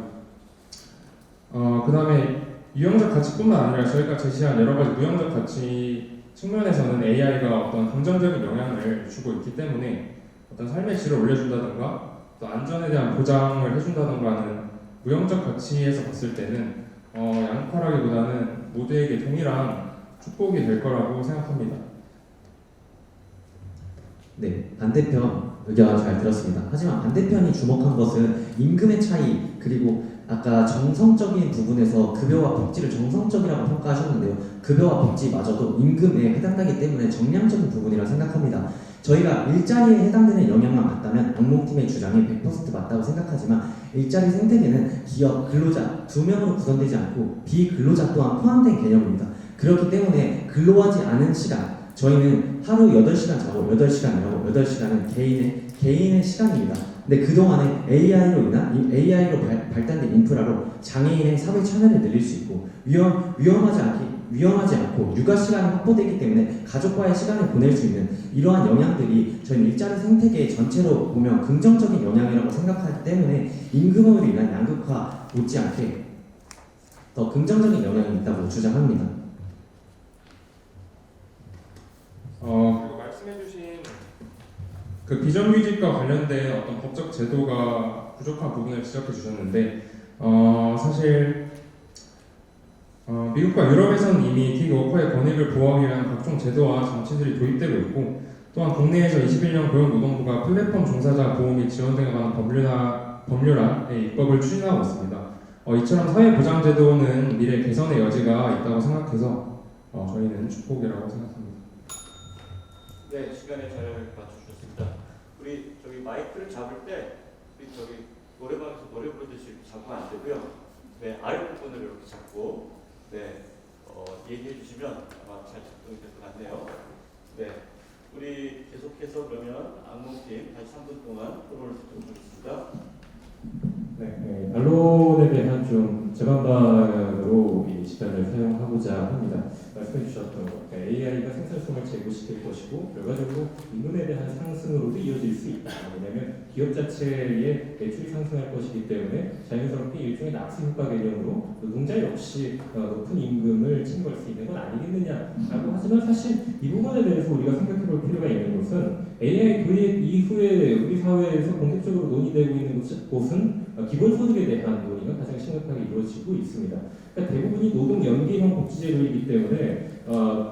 그 다음에 유형적 가치뿐만 아니라 저희가 제시한 여러 가지 무형적 가치 측면에서는 AI가 어떤 긍정적인 영향을 주고 있기 때문에 어떤 삶의 질을 올려준다던가 또 안전에 대한 보장을 해준다던가 하는 무형적 가치에서 봤을 때는 양파라기보다는 모두에게 동일한 축복이 될 거라고 생각합니다. 네, 반대편 의견 잘 들었습니다. 하지만 반대편이 주목한 것은 임금의 차이, 그리고 아까 정성적인 부분에서 급여와 복지를 정성적이라고 평가하셨는데요. 급여와 복지마저도 임금에 해당하기 때문에 정량적인 부분이라 생각합니다. 저희가 일자리에 해당되는 영향만 봤다면 악몽팀의 주장이 100% 맞다고 생각하지만 일자리 생태계는 기업, 근로자 두 명으로 구성되지 않고 비근로자 또한 포함된 개념입니다. 그렇기 때문에 근로하지 않은 시간, 저희는 하루 8시간 자고 8시간 일하고 8시간은 개인의 시간입니다. 근데 그동안에 AI로 발달된 인프라로 장애인의 사회 참여를 늘릴 수 있고 위험하지 않고 육아 시간이 확보되기 때문에 가족과의 시간을 보낼 수 있는 이러한 영향들이 저희는 일자리 생태계 전체로 보면 긍정적인 영향이라고 생각하기 때문에 임금으로 인한 양극화 못지않게 더 긍정적인 영향이 있다고 주장합니다. 그리고 말씀해주신 그 비정규직과 관련된 어떤 법적 제도가 부족한 부분을 지적해 주셨는데 사실 미국과 유럽에서는 이미 딕워커의 권익을 보호하기 위한 각종 제도와 장치들이 도입되고 있고 또한 국내에서 21년 고용노동부가 플랫폼 종사자 보호 및 지원 등에 관한 법률안의 입법을 추진하고 있습니다. 이처럼 사회보장제도는 미래 개선의 여지가 있다고 생각해서 저희는 축복이라고 생각합니다. 네, 시간에 잘 맞춰주셨습니다. 우리 저기 마이크를 잡을 때 우리 저기 노래방에서 노래 부르듯이 잡으면 안 되고요. 네, 아랫부분을 이렇게 잡고 얘기해 주시면 아마 잘 작동이 될 것 같네요. 네, 우리 계속해서 그러면 악몽팀 다시 3분 동안 토론을 듣도록 하겠습니다. 반론에 대한 좀 제반반으로 이 시간을 사용하고자 합니다. 말씀해 주셨던 것 같아요. AI가 생산성을 제고시킬 것이고 결과적으로 임금에 대한 상승으로도 이어질 수 있다. 왜냐하면 기업 자체의 매출이 상승할 것이기 때문에 자연스럽게 일종의 낙수 효과 개념으로 노동자 역시 높은 임금을 챙겨갈 수 있는 건 아니겠느냐라고 하지만 사실 이 부분에 대해서 우리가 생각해 볼 필요가 있는 것은 AI 도입 이후에 우리 사회에서 본격적으로 논의되고 있는 곳은 기본소득에 대한 논의가 가장 심각하게 이루어지고 있습니다. 그러니까 대부분이 노동 연계형 복지제도이기 때문에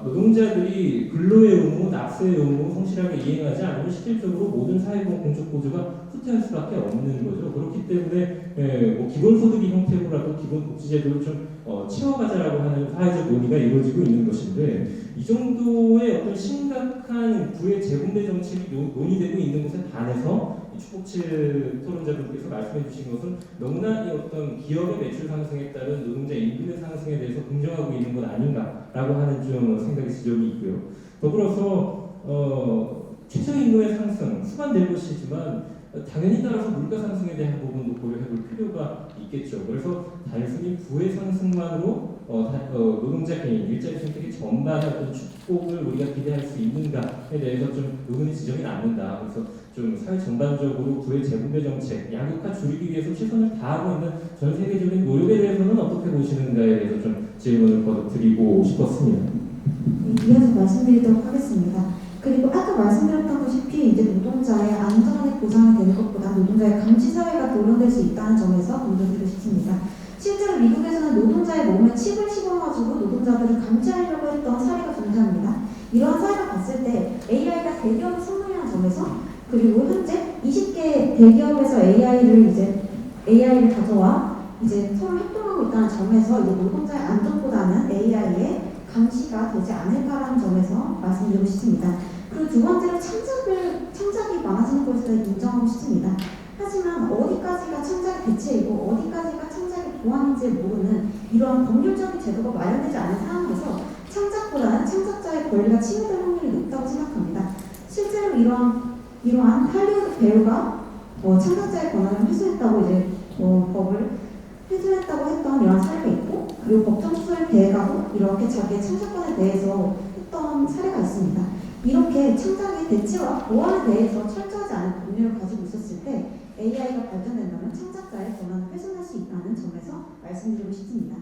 노동자들이 근로의 의무, 낙수의 의무 성실하게 이행하지 않으면 실질적으로 모든 사회공적 구조가 후퇴할 수밖에 없는 거죠. 그렇기 때문에 뭐 기본소득의 형태로라도 기본 복지제도를 좀 채워가자라고 하는 사회적 논의가 이루어지고 있는 것인데 이 정도의 어떤 심각한 부의 재분배 정책이 논의되고 있는 곳에 반해서 축복칠 토론자분께서 말씀해 주신 것은 너무나 이 어떤 기업의 매출 상승에 따른 노동자 임금의 상승에 대해서 긍정하고 있는 것 아닌가라고 하는 좀 생각의 지점이 있고요. 더불어서 최저임금의 상승 수반될 것이지만 당연히 따라서 물가 상승에 대한 부분도 고려해 볼 필요가 있겠죠. 그래서 단순히 부의 상승만으로 노동자 개인, 일자리 생태계 전반의 어떤 축복을 우리가 기대할 수 있는가에 대해서 좀 의문의 지점이 남는다. 그래서 좀 사회 전반적으로 부의 재분배 정책, 양극화 줄이기 위해서 최선을 다하고 있는 전 세계적인 노력에 대해서는 어떻게 보시는가에 대해서 좀 질문을 거듭드리고 싶었습니다. 이어서 말씀드리도록 하겠습니다. 그리고 아까 말씀드렸다시피 이제 노동자의 안전에 보장이 되는 것보다 노동자의 감시 사회가 도전될 수 있다는 점에서 강조드리고 싶습니다. 실제로 미국에서는 노동자의 몸에 칩을 씹어가지고 노동자들을 감시하려고 했던 사례가 존재합니다. 이러한 사례를 봤을 때 AI가 대기업의 선물이라는 점에서 그리고 현재 20개 대기업에서 AI를 가져와 이제 서로 협동하고 있다는 점에서 이제 노동자의 안전보다는 AI의 감시가 되지 않을까라는 점에서 말씀드리고 싶습니다. 그리고 두 번째로 창작이 많아지는 것을 인정하고 싶습니다. 하지만 어디까지가 창작의 대체이고 어디까지가 창작의 보완인지 모르는 이러한 법률적인 제도가 마련되지 않은 상황에서 창작보다는 창작자의 권리가 침해될 확률이 높다고 생각합니다. 실제로 이러한 할리우드 배우가 창작자의 권한을 훼손했다고 법을 훼손했다고 했던 이러한 사례가 있고 그리고 법정수사를 대가고 이렇게 자기의 창작권에 대해서 했던 사례가 있습니다. 이렇게 창작의 대체와 보완에 대해서 철저하지 않은 법률을 가지고 있었을 때 AI가 발전된다면 창작자의 권한을 훼손할 수 있다는 점에서 말씀드리고 싶습니다.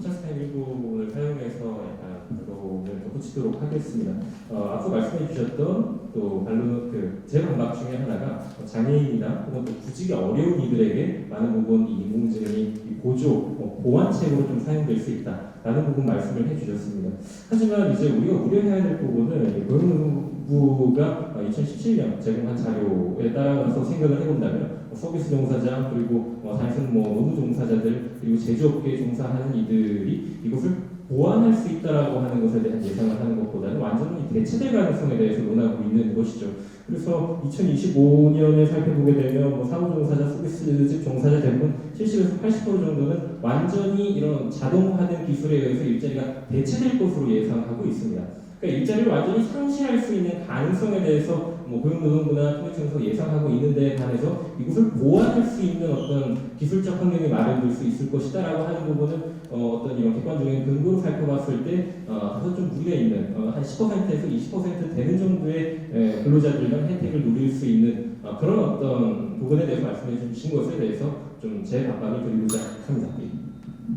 찰스 타임 일부분을 사용해서 약간 반론을 좀 붙이도록 하겠습니다. 앞서 말씀해 주셨던 또 반론 제 반박 중에 하나가 장애인이나 혹은 또 구직이 어려운 이들에게 많은 부분 이 인공지능이 이 보조, 보완책으로 좀 사용될 수 있다라는 부분 말씀을 해주셨습니다. 하지만 이제 우리가 우려해야 될 부분은 고용노동부가 2017년 제공한 자료에 따라서 생각을 해본다면 서비스 종사자 그리고 단순 노무 종사자들 그리고 제조업계에 종사하는 이들이 이것을 보완할 수 있다라고 하는 것에 대한 예상을 하는 것보다는 완전히 대체될 가능성에 대해서 논하고 있는 것이죠. 그래서 2025년에 살펴보게 되면 사무종사자, 서비스직 종사자 대부분 70에서 80% 정도는 완전히 이런 자동화된 기술에 의해서 일자리가 대체될 것으로 예상하고 있습니다. 그러니까 일자리를 완전히 상실할 수 있는 가능성에 대해서 고용노동부나 통계청에서 예상하고 있는데 반해서 이것을 보완할 수 있는 어떤 기술적 환경이 마련될 수 있을 것이다라고 하는 부분은 어떤 이런 객관적인 근거로 살펴봤을 때 다소 좀 무리가 있는 한 10%에서 20% 되는 정도의 근로자들만 혜택을 누릴 수 있는 그런 어떤 부분에 대해서 말씀해 주신 것에 대해서 좀 제 반박을 드리고자 합니다.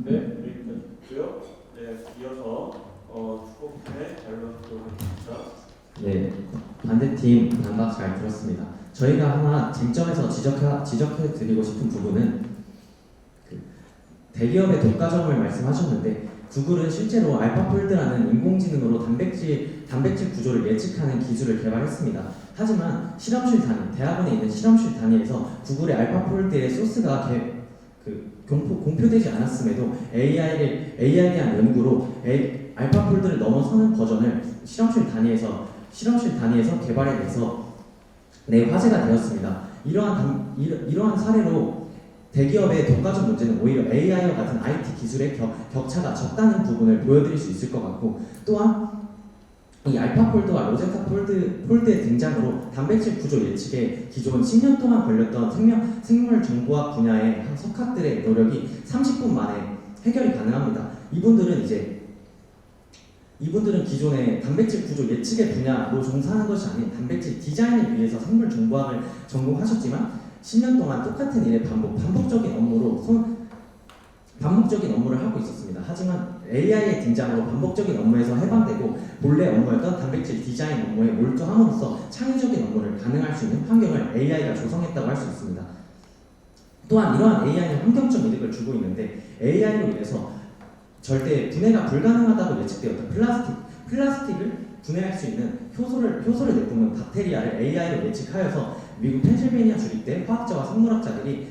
네, 여기까지고요. 네, 이어서 축구팀의 밸런스로 하겠습니다. 네, 반대팀 반박 잘 들었습니다. 저희가 하나 쟁점에서 지적해 드리고 싶은 부분은 대기업의 독과점을 말씀하셨는데 구글은 실제로 알파폴드라는 인공지능으로 단백질 구조를 예측하는 기술을 개발했습니다. 하지만 실험실 단위, 대학원에 있는 실험실 단위에서 구글의 알파폴드의 소스가 공표되지 않았음에도 AI에 대한 연구로 알파폴드를 넘어서는 버전을 실험실 단위에서 개발해내서 화제가 되었습니다. 이러한 사례로 대기업의 독과점 문제는 오히려 AI와 같은 IT 기술의 격차가 적다는 부분을 보여드릴 수 있을 것 같고, 또한 이 알파폴드와 로제타 폴드의 등장으로 단백질 구조 예측에 기존 10년 동안 걸렸던 생물 정보학 분야의 석학들의 노력이 30분 만에 해결이 가능합니다. 이분들은 기존의 단백질 구조 예측의 분야로 종사하는 것이 아닌 단백질 디자인을 위해서 생물 정보학을 전공하셨지만 10년 동안 똑같은 일의 반복적인 업무를 하고 있었습니다. 하지만 AI의 등장으로 반복적인 업무에서 해방되고 본래 업무였던 단백질 디자인 업무에 몰두함으로써 창의적인 업무를 가능할 수 있는 환경을 AI가 조성했다고 할 수 있습니다. 또한 이러한 AI는 환경적 이득을 주고 있는데 AI로 인해서 절대 분해가 불가능하다고 예측되었던 플라스틱을 분해할 수 있는 효소를 내뿜는 박테리아를 AI로 예측하여서 미국 펜실베니아 주립대 화학자와 생물학자들이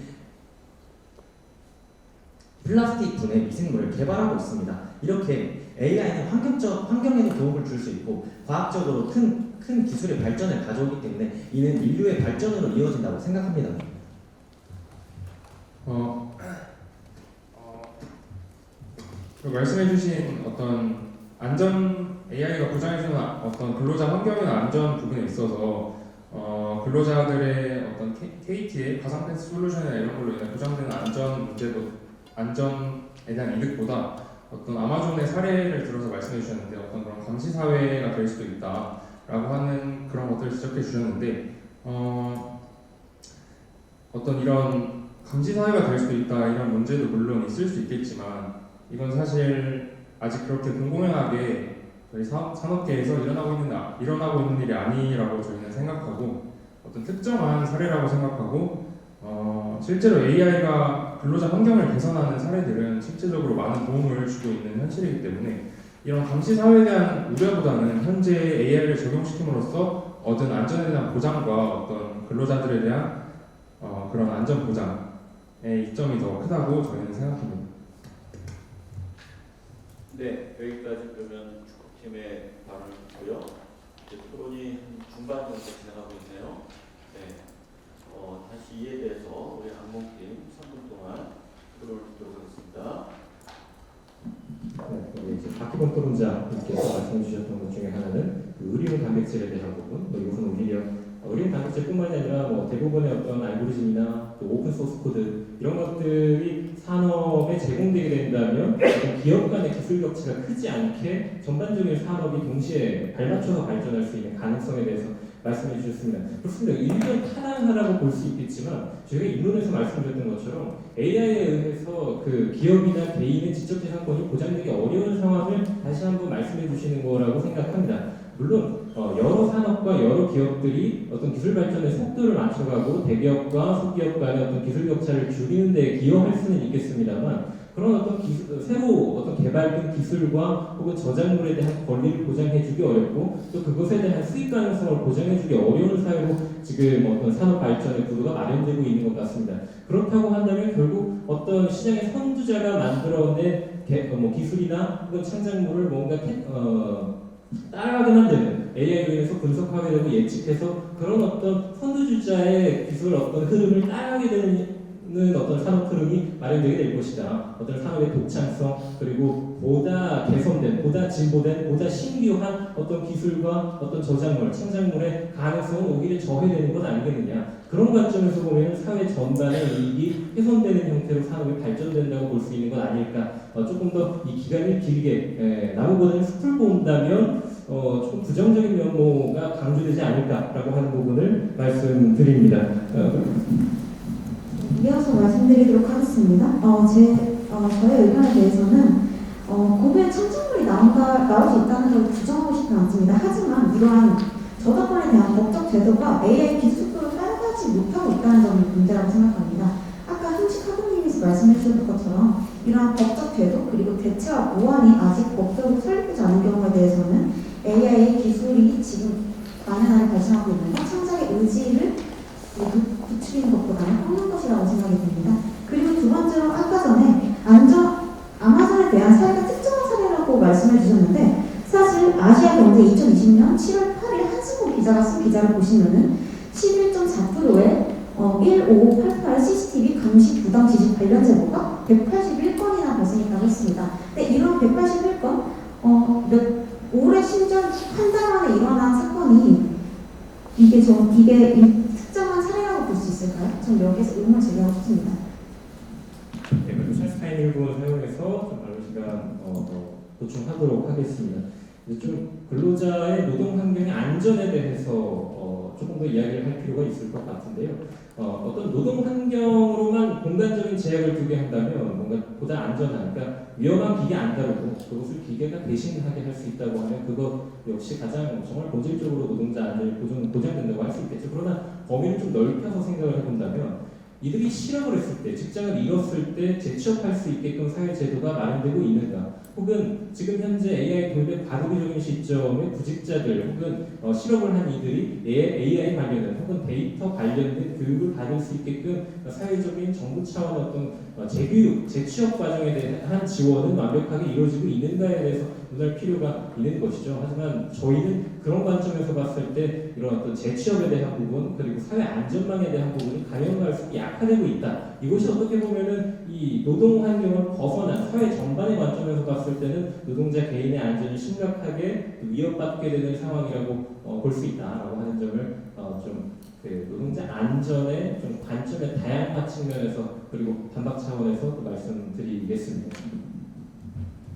플라스틱 분해 미생물을 개발하고 있습니다. 이렇게 AI는 환경에도 도움을 줄 수 있고 과학적으로 큰 기술의 발전을 가져오기 때문에 이는 인류의 발전으로 이어진다고 생각합니다. 말씀해주신 어떤 AI가 보장해주는 어떤 근로자 환경이나 안전 부분에 있어서 근로자들의 어떤 KT의 가상 펜스 솔루션이나 이런 걸로 인해 보장되는 안전에 대한 이득보다 어떤 아마존의 사례를 들어서 말씀해 주셨는데 어떤 그런 감시 사회가 될 수도 있다라고 하는 그런 것들을 지적해 주셨는데 어떤 이런 감시 사회가 될 수도 있다 이런 문제도 물론 있을 수 있겠지만 이건 사실 아직 그렇게 공공연하게 저희 산업계에서 일어나고 있는 일이 아니라고 저희는 생각하고 어떤 특정한 사례라고 생각하고 실제로 AI가 근로자 환경을 개선하는 사례들은 실질적으로 많은 도움을 주고 있는 현실이기 때문에 이런 감시 사회에 대한 우려보다는 현재 AI를 적용시킴으로써 얻은 안전에 대한 보장과 어떤 근로자들에 대한 그런 안전 보장의 이점이 더 크다고 저희는 생각합니다. 네, 여기까지 그러면 축구팀의 발언을 듣고요. 이제 토론이 중반 정도 진행하고 있네요. 네, 다시 이에 대해서 우리 항공팀 3분 동안 토론을 듣도록 하겠습니다. 네, 이제 박희범 토론자님께서 말씀해 주셨던 것 중에 하나는 의료용 단백질에 대한 부분, 이것은 오히려 의료용 단백질뿐만이 아니라 대부분의 어떤 알고리즘이나 또 오픈 소스 코드 이런 것들이 산업에 제공되게 된다면 기업 간의 기술 격차가 크지 않게 전반적인 산업이 동시에 발맞춰서 발전할 수 있는 가능성에 대해서 말씀해 주셨습니다. 그렇습니다. 의견 타당하라고 볼 수 있겠지만 저희가 입론에서 말씀드렸던 것처럼 AI에 의해서 그 기업이나 개인의 지적재산권이 보장되기 어려운 상황을 다시 한번 말씀해 주시는 거라고 생각합니다. 물론 여러 산업과 여러 기업들이 어떤 기술 발전의 속도를 맞춰가고 대기업과 소기업 간의 어떤 기술 격차를 줄이는 데 기여할 수는 있겠습니다만 그런 어떤 새로 어떤 개발된 기술과 혹은 저작물에 대한 권리를 보장해주기 어렵고 또 그것에 대한 수익 가능성을 보장해주기 어려운 사회로 지금 어떤 산업 발전의 구도가 마련되고 있는 것 같습니다. 그렇다고 한다면 결국 어떤 시장의 선두자가 만들어낸 기술이나 혹은 창작물을 뭔가 따라가게 만드는 AI로 인해서 분석하게 되고 예측해서 그런 어떤 선두주자의 기술 어떤 흐름을 따라가게 되는 어떤 산업 흐름이 마련되게 될 것이다. 어떤 산업의 독창성 그리고 보다 개선된, 보다 진보된, 보다 신규한 어떤 기술과 어떤 저작물, 창작물의 가능성은 오히려 저해되는 것 아니겠느냐. 그런 관점에서 보면 사회 전반의 이익이 훼손되는 형태로 산업이 발전된다고 볼 수 있는 것 아닐까. 조금 더 이 기간을 길게 나무보다는 숲을 본다면 조금 부정적인 면모가 강조되지 않을까라고 하는 부분을 말씀드립니다. 이어서 말씀드리도록 하겠습니다. 저의 의견에 대해서는 고부의 창작물이 나올 수 있다는 점을 부정하고 싶지는 않습니다. 하지만 이러한 저작권에 대한 법적 제도가 AI 기술 속도를 따라가지 못하고 있다는 점이 문제라고 생각합니다. 아까 흥식 학부님께서 말씀해 주셨던 것처럼 이러한 법적 제도 그리고 대체와 보완이 아직 법적으로 설립되지 않은 경우에 대해서는 AI 기술이 지금 많은 나라에 발전하고 있는 것, 창작의 의지를 부추기는 것보다는 꺾는 것이라고 생각이 듭니다. 그리고 두 번째로 아까 전에 아마존에 대한 사례가 특정한 사례라고 말씀해 주셨는데 사실 아시아경제 2020년 7월 8일 한승호 기자가 쓴 기사를 보시면은 11.4%의 15588 CCTV 감시 부당 지식 관련 제보가 181건이나 발생했다고 했습니다. 근데 이런 181건 올해 심지어 한 달 만에 일어난 사건이 이게 특정한 사례라고 볼 수 있을까요? 전 여기서 의문을 제기하고 싶습니다. 네, 그리고 찰스타임 1분 사용해서 좀 발언 시간 보충하도록 하겠습니다. 이제 좀 근로자의 노동 환경의 안전에 대해서 조금 더 이야기를 할 필요가 있을 것 같은데요. 어떤 노동 환경으로만 공간적인 제약을 두게 한다면 뭔가 보다 안전한, 그러니까 위험한 기계 안 다루고 그것을 기계가 대신하게 할 수 있다고 하면 그것 역시 가장 정말 본질적으로 노동자 안전이 보장된다고 할 수 있겠죠. 그러나 범위를 좀 넓혀서 생각을 해본다면 이들이 실업을 했을 때, 직장을 잃었을 때 재취업할 수 있게끔 사회 제도가 마련되고 있는가? 혹은 지금 현재 AI 도입의 과도기적인 시점에 구직자들 혹은 실업을 한 이들이 AI 관련된 혹은 데이터 관련된 교육을 받을 수 있게끔 사회적인 정부 차원 어떤 재교육, 재취업 과정에 대한 지원은 완벽하게 이루어지고 있는가에 대해서 논할 필요가 있는 것이죠. 하지만 저희는 그런 관점에서 봤을 때 이런 어떤 재취업에 대한 부분 그리고 사회 안전망에 대한 부분이 가면 갈수록 약화되고 있다. 이것이 어떻게 보면은 이 노동 환경을 벗어난 사회 전반의 관점에서 봤을 때는 노동자 개인의 안전이 심각하게 위협받게 되는 상황이라고 볼 수 있다라고 하는 점을 그 노동자 안전의 좀 관점의 다양한 측면에서 그리고 반박 차원에서 또 말씀드리겠습니다.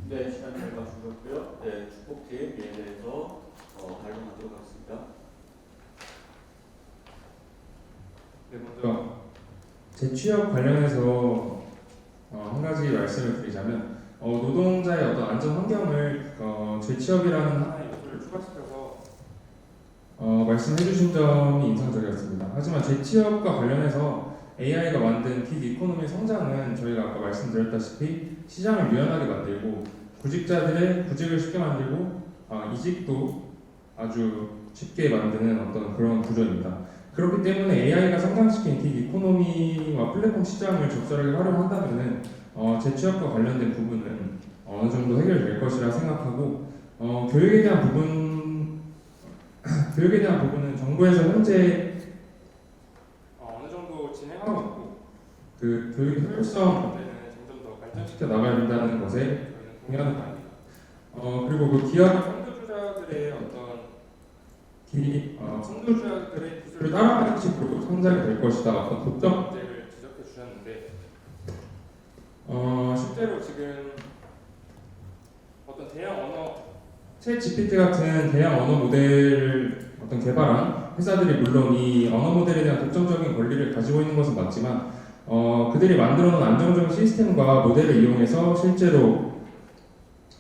네, 시간 잘 맞추셨고요. 네, 축복팀 이에 대해서 발언하도록 하겠습니다. 네, 먼저 재취업 관련해서 한 가지 말씀을 드리자면 노동자의 어떤 안전 환경을 재취업이라는 하나의 요소를 추가시켜서 말씀해주신 점이 인상적이었습니다. 하지만 재취업과 관련해서 AI가 만든 빅 이코노미 성장은 저희가 아까 말씀드렸다시피 시장을 유연하게 만들고 구직자들의 구직을 쉽게 만들고 이직도 아주 쉽게 만드는 어떤 그런 구조입니다. 그렇기 때문에 AI가 성장시킨 빅 이코노미와 플랫폼 시장을 적절하게 활용한다면은 재취업과 관련된 부분은 어느 정도 해결될 것이라 생각하고 교육에 대한 부분은 정부에서 현재 어느 정도 진행하고 있고 그 교육의 효율성 문제는 점점 더 발전시켜 나가야 된다는 것에 저희는 동의하는 바입니다. 그리고 그 기업 선두주자들의 선두주자들의 기술을 따라가는 식으로 성장이 될 것이다. 어떤 독점 문제를 지적해 주셨는데 실제로 지금 어떤 대형 언어 챗 GPT 같은 대형 언어 모델을 어떤 개발한 회사들이 물론 이 언어 모델에 대한 독점적인 권리를 가지고 있는 것은 맞지만 그들이 만들어 놓은 안정적인 시스템과 모델을 이용해서 실제로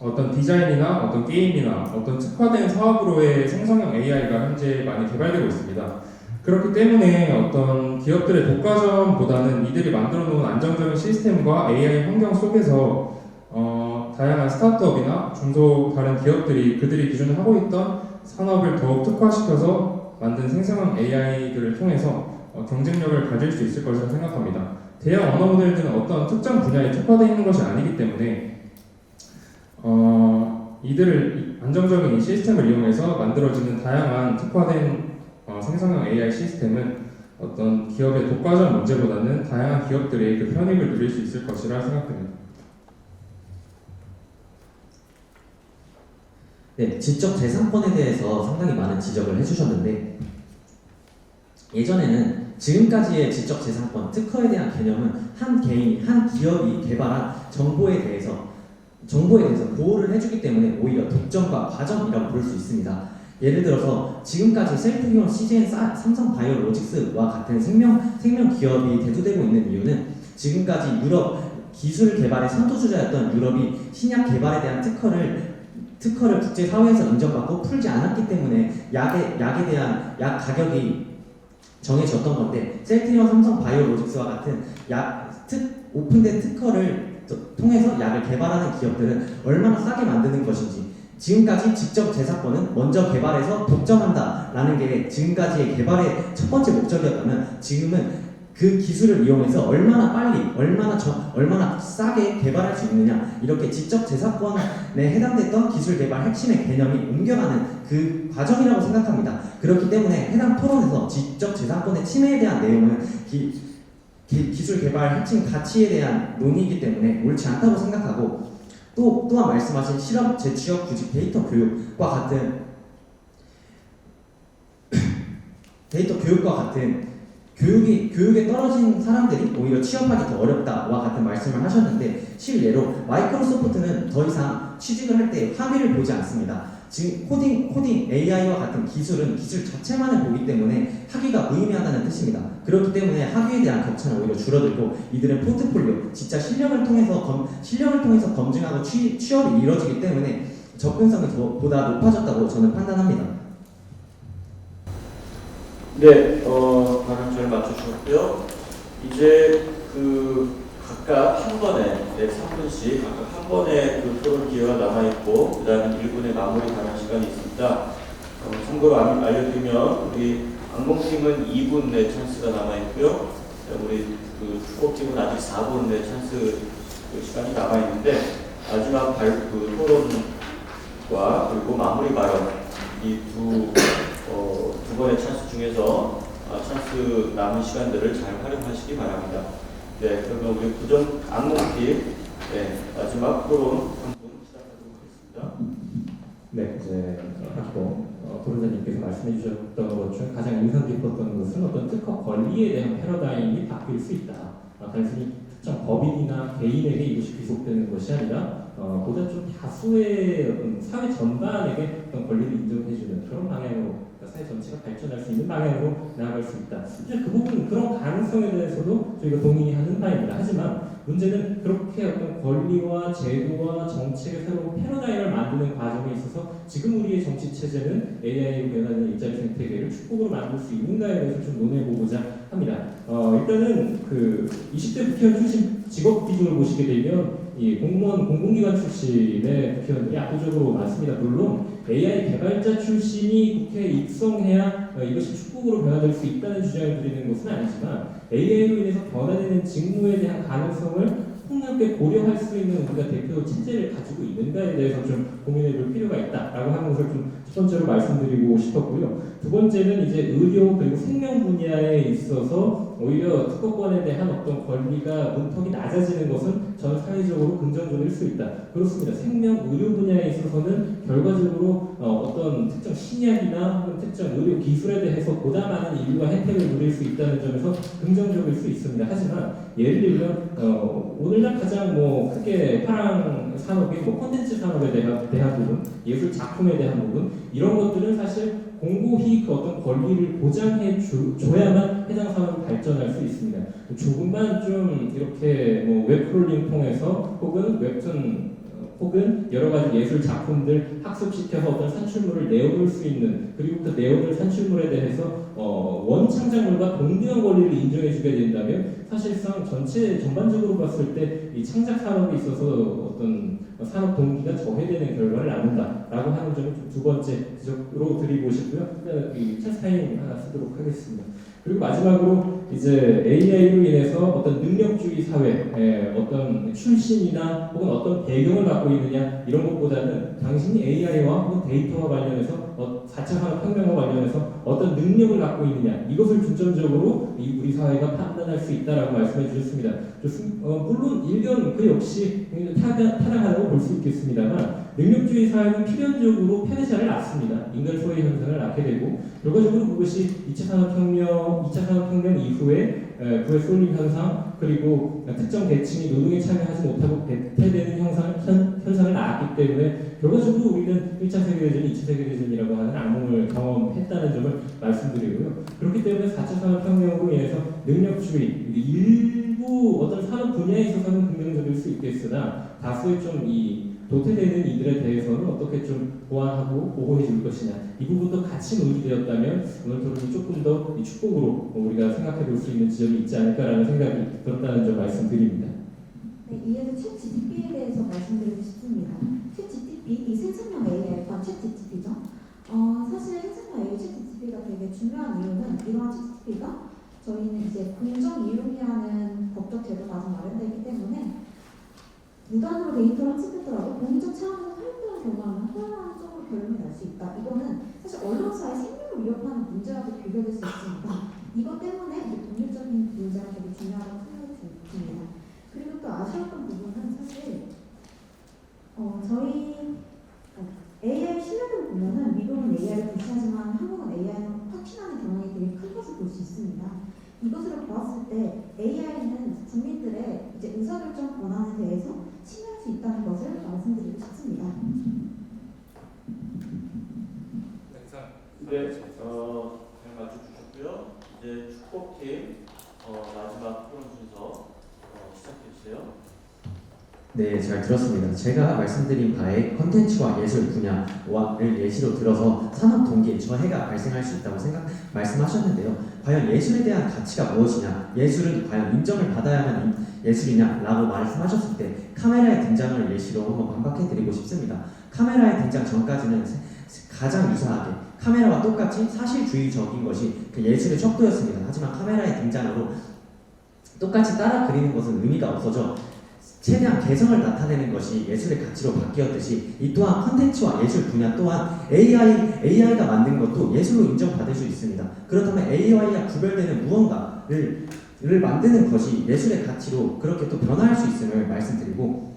어떤 디자인이나 어떤 게임이나 어떤 특화된 사업으로의 생성형 AI가 현재 많이 개발되고 있습니다. 그렇기 때문에 어떤 기업들의 독과점보다는 이들이 만들어 놓은 안정적인 시스템과 AI 환경 속에서 다양한 스타트업이나 중소 다른 기업들이 그들이 기존에 하고 있던 산업을 더욱 특화시켜서 만든 생성형 AI들을 통해서 경쟁력을 가질 수 있을 것이라 생각합니다. 대형 언어 모델들은 어떤 특정 분야에 특화되어 있는 것이 아니기 때문에 이들을 안정적인 이 시스템을 이용해서 만들어지는 다양한 특화된 생성형 AI 시스템은 어떤 기업의 독과점 문제보다는 다양한 기업들의 그 편익을 누릴 수 있을 것이라 생각됩니다. 네, 지적 재산권에 대해서 상당히 많은 지적을 해주셨는데 예전에는 지금까지의 지적 재산권, 특허에 대한 개념은 한 개인이, 한 기업이 개발한 정보에 대해서 보호를 해주기 때문에 오히려 독점과 과점이라고 볼 수 있습니다. 예를 들어서 지금까지 셀트리온, CGN, 삼성바이오로직스와 같은 생명 기업이 대두되고 있는 이유는 지금까지 유럽 기술 개발의 선두주자였던 유럽이 신약 개발에 대한 특허를 국제사회에서 인정받고 풀지 않았기 때문에 약에 대한 약 가격이 정해졌던 건데 셀트리온, 삼성바이오로직스와 같은 오픈된 특허를 통해서 약을 개발하는 기업들은 얼마나 싸게 만드는 것인지 지금까지 직접 재산권은 먼저 개발해서 독점한다라는 게 지금까지의 개발의 첫 번째 목적이었다면 지금은 그 기술을 이용해서 얼마나 빨리, 얼마나 싸게 개발할 수 있느냐 이렇게 지적 재산권에 해당됐던 기술 개발 핵심의 개념이 옮겨가는 그 과정이라고 생각합니다. 그렇기 때문에 해당 토론에서 지적 재산권의 침해에 대한 내용은 기술 개발 핵심 가치에 대한 논의이기 때문에 옳지 않다고 생각하고 또한 말씀하신 실업 재취업 구직 데이터 교육과 같은 교육에 떨어진 사람들이 오히려 취업하기 더 어렵다와 같은 말씀을 하셨는데 실례로 마이크로소프트는 더 이상 취직을 할 때 학위를 보지 않습니다. 지금 코딩 AI와 같은 기술은 기술 자체만을 보기 때문에 학위가 무의미하다는 뜻입니다. 그렇기 때문에 학위에 대한 격차는 오히려 줄어들고 이들은 포트폴리오, 진짜 실력을 통해서 검증하고 취업이 이루어지기 때문에 접근성이 보다 높아졌다고 저는 판단합니다. 네, 발언 잘 맞추셨고요. 이제 각각 한 번에 3분씩 각각 한 번에 토론 기회가 남아있고 그 다음에 1분의 마무리 가는 시간이 있습니다. 참고로 알려드리면 우리 악몽팀은 2분의 찬스가 남아있고요. 우리 축구팀은 아직 4분의 찬스 시간이 남아있는데 마지막 토론과 그리고 마무리 발언 이 두 번의 찬스 중에서 찬스 남은 시간들을 잘 활용하시기 바랍니다. 네, 그러면 우리 악몽팀 마지막 토론 한 분 시작하도록 하겠습니다. 네, 이제 도련자님께서 말씀해 주셨던 것 중 가장 인상 깊었던 것은 어떤 특허 권리에 대한 패러다임이 바뀔 수 있다. 단순히 특정 법인이나 개인에게 이것이 귀속되는 것이 아니라 보다 좀 다수의 어떤 사회 전반에게 어떤 권리를 인정해주는 그런 방향으로 사회 전체가 발전할 수 있는 방향으로 나아갈 수 있다. 실제 그 부분 그런 가능성에 대해서도 저희가 동의하는 바입니다. 하지만 문제는 그렇게 어떤 권리와 제도와 정책의 새로운 패러다임을 만드는 과정에 있어서 지금 우리의 정치 체제는 AI로 변하는 일자리 생태계를 축복으로 만들 수 있는가에 대해서 좀 논해보고자 합니다. 일단은 20대 국회의원 출신 직업 비중을 보시게 되면 이 공무원 공공기관 출신의 국회의원들이 압도적으로 많습니다. 물론 AI 개발자 출신이 국회에 입성해야 이것이 축복으로 변화될 수 있다는 주장을 드리는 것은 아니지만 AI로 인해서 변화되는 직무에 대한 가능성을 폭넓게 고려할 수 있는 우리가 대표 체제를 가지고 있는가에 대해서 좀 고민해 볼 필요가 있다라고 하는 것을 좀 첫 번째로 말씀드리고 싶었고요. 두 번째는 이제 의료 그리고 생명 분야에 있어서 오히려 특허권에 대한 어떤 권리가 문턱이 낮아지는 것은 전 사회적으로 긍정적일 수 있다. 그렇습니다. 생명 의료 분야에 있어서는 결과적으로 어떤 특정 신약이나 혹은 특정 의료 기술에 대해서 보다 많은 인류가 혜택을 누릴 수 있다는 점에서 긍정적일 수 있습니다. 하지만 예를 들면 오늘날 가장 크게 파랑 산업인 콘텐츠 산업에 대한 부분, 예술 작품에 대한 부분 이런 것들은 사실 공고히 그 어떤 권리를 보장해 줘야만 해당 산업이 발전할 수 있습니다. 조금만 좀 이렇게 뭐 웹크롤링 통해서 혹은 웹툰 혹은 여러 가지 예술 작품들 학습시켜서 어떤 산출물을 내어둘 수 있는, 그리고 그 내어둘 산출물에 대해서 원창작물과 동등한 권리를 인정해주게 된다면 사실상 전반적으로 봤을 때 이 창작 산업에 있어서 어떤 산업 동기가 저해되는 결과를 낳는다라고 하는 점을 두 번째 지적으로 드리고 싶고요. 이 차사인 하나 쓰도록 하겠습니다. 그리고 마지막으로 이제 AI로 인해서 어떤 능력주의 사회의 어떤 출신이나 혹은 어떤 배경을 갖고 있느냐 이런 것보다는 당신이 AI와 혹은 데이터와 관련해서 4차 산업혁명과 관련해서 어떤 능력을 갖고 있느냐 이것을 중점적으로 우리 사회가 판단할 수 있다라고 말씀해 주셨습니다. 물론 일견 그 역시 타당하다고 볼 수 있겠습니다만 능력주의 사회는 필연적으로 패배자를 낳습니다. 인간 소외 현상을 낳게 되고 결과적으로 그것이 2차 산업혁명 이후에 부의 쏠림 현상 그리고 특정 계층이 노동에 참여하지 못하고 배태되는 현상을 낳았기 때문에 결과적으로 우리는 1차 세계대전, 2차 세계대전이라고 하는 악몽을 경험했다는 점을 말씀드리고요. 그렇기 때문에 4차 산업혁명으로 인해서 능력주의, 일부 어떤 산업 분야에 있어서는 긍정적일 수 있겠으나 다수의 좀 이 도태되는 이들에 대해서는 어떻게 좀 보완하고 보호해 줄 것이냐 이 부분도 같이 논의되었다면 오늘 토론이 조금 더 이 축복으로 우리가 생각해 볼 수 있는 지점이 있지 않을까라는 생각이 들었다는 점 말씀드립니다. 네, 이에서 챗 GTP에 대해서 말씀드리고 싶습니다. 챗 GTP, 이 생성형 AI가 챗 GTP죠. 사실 생성형 AI 챗 GTP가 되게 중요한 이유는 이러한 챗 GTP가 저희는 이제 공정 이용이라는 법적 제도가 아직 마련되기 때문에 무단으로 데이터를 학습했더라도 공적 차원에서 활용되는 경우는 허용적으로 결론이 날 수 있다. 이거는 사실 언론사의 생명을 위협하는 문제와도 비교될 수 있습니다. 이것 때문에 법률적인 문제가 되게 중요하다고 생각이 듭니다. 그리고 또 아쉬웠던 부분은 사실 저희 AI 신뢰도를 보면은 미국은 AI를 무시하지만 한국은 AI는 확신하는 경향이 되게 큰 것을 볼 수 있습니다. 이것으로 보았을 때 AI는 국민들의 이제 의사결정 권한에 대해서 침해할 수 있다는 것을 말씀드리고 싶습니다. 네, 그냥 맞춰주셨고요. 이제 축복팀 마지막 토론 순서 시작해 주세요. 네, 잘 들었습니다. 제가 말씀드린 바에 컨텐츠와 예술 분야를 예시로 들어서 산업 동기에 저해가 발생할 수 있다고 말씀하셨는데요. 과연 예술에 대한 가치가 무엇이냐, 예술은 과연 인정을 받아야만 예술이냐라고 말씀하셨을 때 카메라의 등장을 예시로 한번 반박해드리고 싶습니다. 카메라의 등장 전까지는 가장 유사하게 카메라와 똑같이 사실주의적인 것이 그 예술의 척도였습니다. 하지만 카메라의 등장으로 똑같이 따라 그리는 것은 의미가 없어져 최대한 개성을 나타내는 것이 예술의 가치로 바뀌었듯이 이 또한 컨텐츠와 예술 분야 또한 AI가 만든 것도 예술로 인정받을 수 있습니다. 그렇다면 AI와 구별되는 무언가를 만드는 것이 예술의 가치로 그렇게 또 변화할 수 있음을 말씀드리고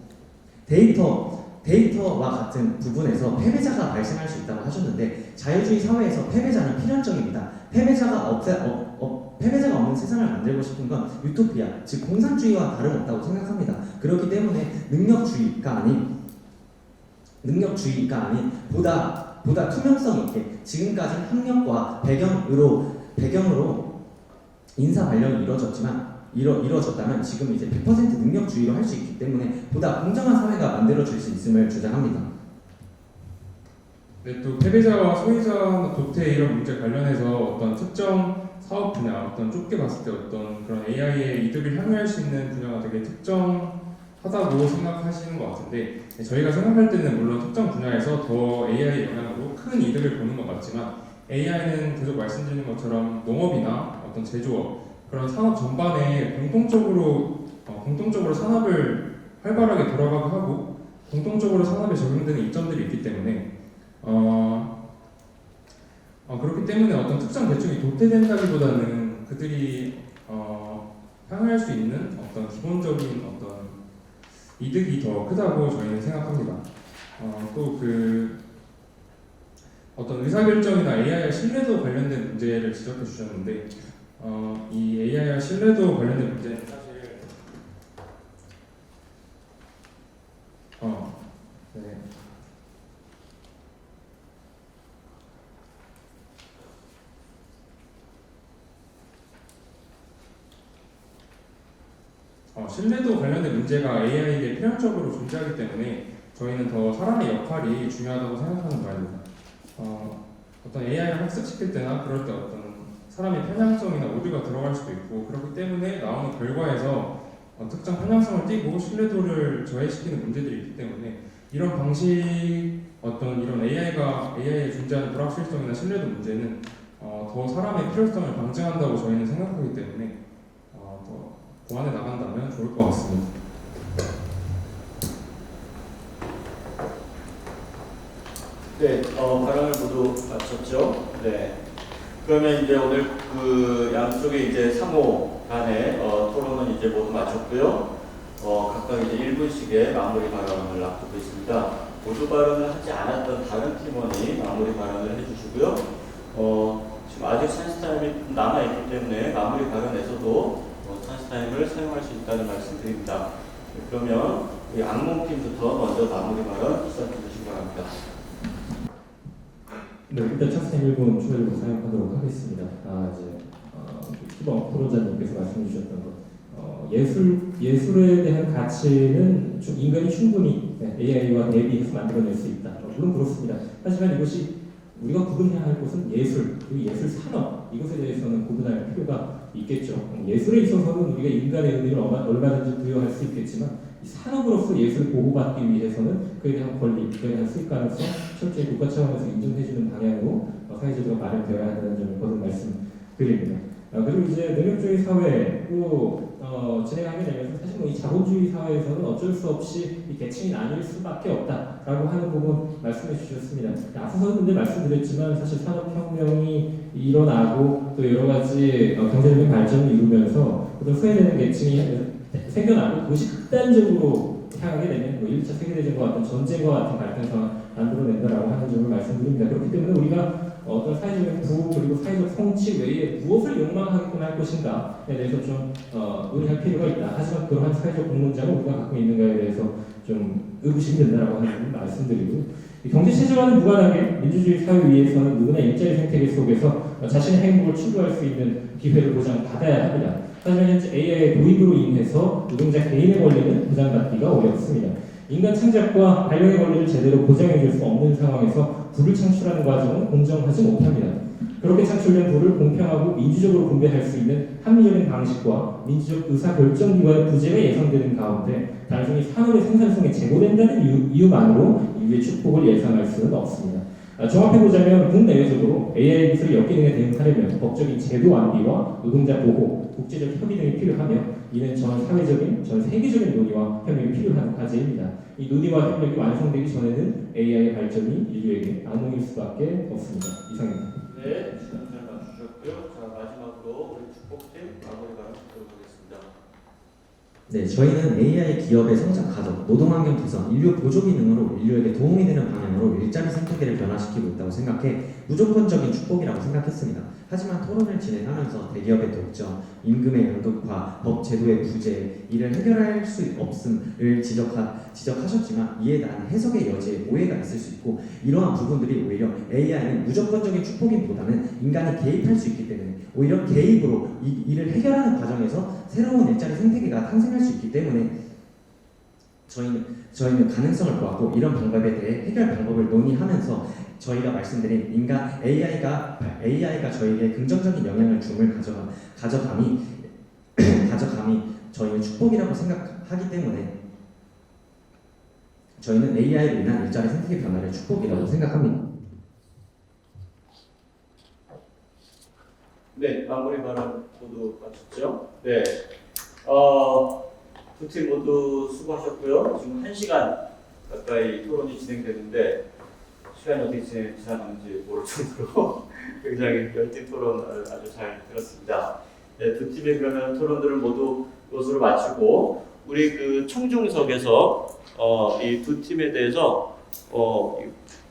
데이터와 같은 부분에서 패배자가 발생할 수 있다고 하셨는데 자유주의 사회에서 패배자는 필연적입니다. 패배자가 없는 세상을 만들고 싶은 건 유토피아, 즉 공산주의와 다름없다고 생각합니다. 그렇기 때문에 능력주의가 아닌 보다 투명성 있게 지금까지 학력과 배경으로 인사 발령이 이루어졌다면 지금 이제 100% 능력주의로 할 수 있기 때문에 보다 공정한 사회가 만들어질 수 있음을 주장합니다. 네, 또 패배자와 소유자 도태 이런 문제 관련해서 어떤 특정 사업 분야, 어떤 좁게 봤을 때 어떤 그런 AI의 이득을 향유할 수 있는 분야가 되게 특정하다고 생각하시는 것 같은데 저희가 생각할 때는 물론 특정 분야에서 더 AI 영향으로 큰 이득을 보는 것 같지만 AI는 계속 말씀드리는 것처럼 농업이나 어떤 제조업 그런 산업 전반에 공통적으로 산업을 활발하게 돌아가게 하고 공통적으로 산업에 적용되는 이점들이 있기 때문에 그렇기 때문에 어떤 특정 계층이 도태된다기보다는 그들이 향유할 수 있는 어떤 기본적인 어떤 이득이 더 크다고 저희는 생각합니다. 또 어떤 의사결정이나 AI와 신뢰도 관련된 문제를 지적해 주셨는데 이 AI와 신뢰도 관련된 문제는 사실 네. 신뢰도 관련된 문제가 AI에게 필연적으로 존재하기 때문에 저희는 더 사람의 역할이 중요하다고 생각하는 바입니다. 어떤 AI를 학습시킬 때나 그럴 때 어떤 사람의 편향성이나 오류가 들어갈 수도 있고 그렇기 때문에 나오는 결과에서 특정 편향성을 띠고 신뢰도를 저해시키는 문제들이 있기 때문에 이런 방식 이런 AI에 존재하는 불확실성이나 신뢰도 문제는 더 사람의 필요성을 방증한다고 저희는 생각하기 때문에 더 보완해 나간다면 좋을 것 같습니다. 네, 발언을 모두 마쳤죠. 네. 그러면 이제 오늘 그 양쪽의 이제 상호 간의 토론은 이제 모두 마쳤고요. 각각 이제 1분씩의 마무리 발언을 앞두고 있습니다. 모두 발언을 하지 않았던 다른 팀원이 마무리 발언을 해주시고요. 지금 아직 찬스 타임이 남아있기 때문에 마무리 발언에서도 찬스 타임을 사용할 수 있다는 말씀 드립니다. 그러면 우리 악몽팀부터 먼저 마무리 발언 시작해 주시기 바랍니다. 네, 일단 찬스타임 1분 추가적으로 사용하도록 하겠습니다. 키범 프로자님께서 말씀해 주셨던 것. 예술에 대한 가치는 인간이 충분히 AI와 대비해서 만들어낼 수 있다. 물론 그렇습니다. 하지만 이것이 우리가 구분해야 할 것은 예술, 그리고 예술 산업, 이것에 대해서는 구분할 필요가 있겠죠. 예술에 있어서는 우리가 인간의 의미를 얼마든지 부여할 수 있겠지만 이 산업으로서 예술을 보호받기 위해서는 그에 대한 권리, 그에 대한 수익 가능성 철저히 국가 차원에서 인정해주는 방향으로 사회제도가 마련되어야 한다는 점을 거듭 말씀드립니다. 그리고 이제 능력주의 사회로 진행하게 되면서 사실 이 자본주의 사회에서는 어쩔 수 없이 이 계층이 나뉠 수밖에 없다라고 하는 부분 말씀해 주셨습니다. 앞서서도 근데 말씀드렸지만 사실 산업혁명이 일어나고 또 여러 가지 경제적인 발전을 이루면서 또 후회되는 계층이 생겨나고 그것이 극단적으로 향하게 되면 1차 세계대전과 같은 전쟁과 같은 발전 상황을 만들어낸다라고 하는 점을 말씀드립니다. 그렇기 때문에 우리가 어떤 사회적인 부호 그리고 사회적 성취 외에 무엇을 욕망하게끔 할 것인가에 대해서 좀 의논할 필요가 있다. 하지만 그러한 사회적 공론장을 우리가 갖고 있는가에 대해서 좀 의구심이 든다라고 하는 점을 말씀드리고 경제 체제와는 무관하게 민주주의 사회 위에서는 누구나 일자리 생태계 속에서 자신의 행복을 추구할 수 있는 기회를 보장받아야 합니다. 하지만 현재 AI의 도입으로 인해서 노동자 개인의 권리는 보장받기가 어렵습니다. 인간 창작과 발명의 권리를 제대로 보장해줄 수 없는 상황에서 부를 창출하는 과정은 공정하지 못합니다. 그렇게 창출된 부를 공평하고 민주적으로 분배할 수 있는 합리적인 방식과 민주적 의사결정기관의 부재가 예상되는 가운데 단순히 산업의 생산성에 제고된다는 이유만으로 인류의 축복을 예상할 수는 없습니다. 종합해보자면 국내외적으로 AI 기술의 역기능에 대응하려면 법적인 제도 완비와 노동자 보호, 국제적 협의 등이 필요하며 이는 전 사회적인, 전 세계적인 논의와 협력이 필요한 과제입니다. 이 논의와 협력이 완성되기 전에는 AI의 발전이 인류에게 악몽일 수밖에 없습니다. 이상입니다. 네, 시간 잘 맞추셨고요. 자, 마지막으로 우리 축복팀 마무리 발언 듣도록 하겠습니다. 네, 저희는 AI 기업의 성장 가속, 노동환경 개선, 인류 보조 기능으로 인류에게 도움이 되는 방향으로 일자리 생태계를 변화시키고 있다고 생각해 무조건적인 축복이라고 생각했습니다. 하지만 토론을 진행하면서 대기업의 독점, 임금의 양극화, 법 제도의 부재, 이를 해결할 수 없음을 지적하셨지만 이에 대한 해석의 여지에 오해가 있을 수 있고 이러한 부분들이 오히려 AI는 무조건적인 축복임보다는 인간이 개입할 수 있기 때문에 오히려 개입으로 이를 해결하는 과정에서 새로운 일자리 생태계가 탄생할 수 있기 때문에 저희는 가능성을 보았고 이런 방법에 대해 해결 방법을 논의하면서 저희가 말씀드린 인간 AI가 저희에게 긍정적인 영향을 줌을 가져감이 저희는 축복이라고 생각하기 때문에 저희는 AI로 인한 일자리 생태계 변화를 축복이라고 생각합니다. 네, 마무리 발언 모두 마쳤죠? 네. 두 팀 모두 수고하셨고요. 지금 1시간 가까이 토론이 진행되는데 시간이 어떻게 지나가는지 모를 정도로 굉장히 열띤 토론을 아주 잘 들었습니다. 네, 두 팀이 그러면 토론들을 모두 이것으로 마치고 우리 그 청중석에서 이 두 팀에 대해서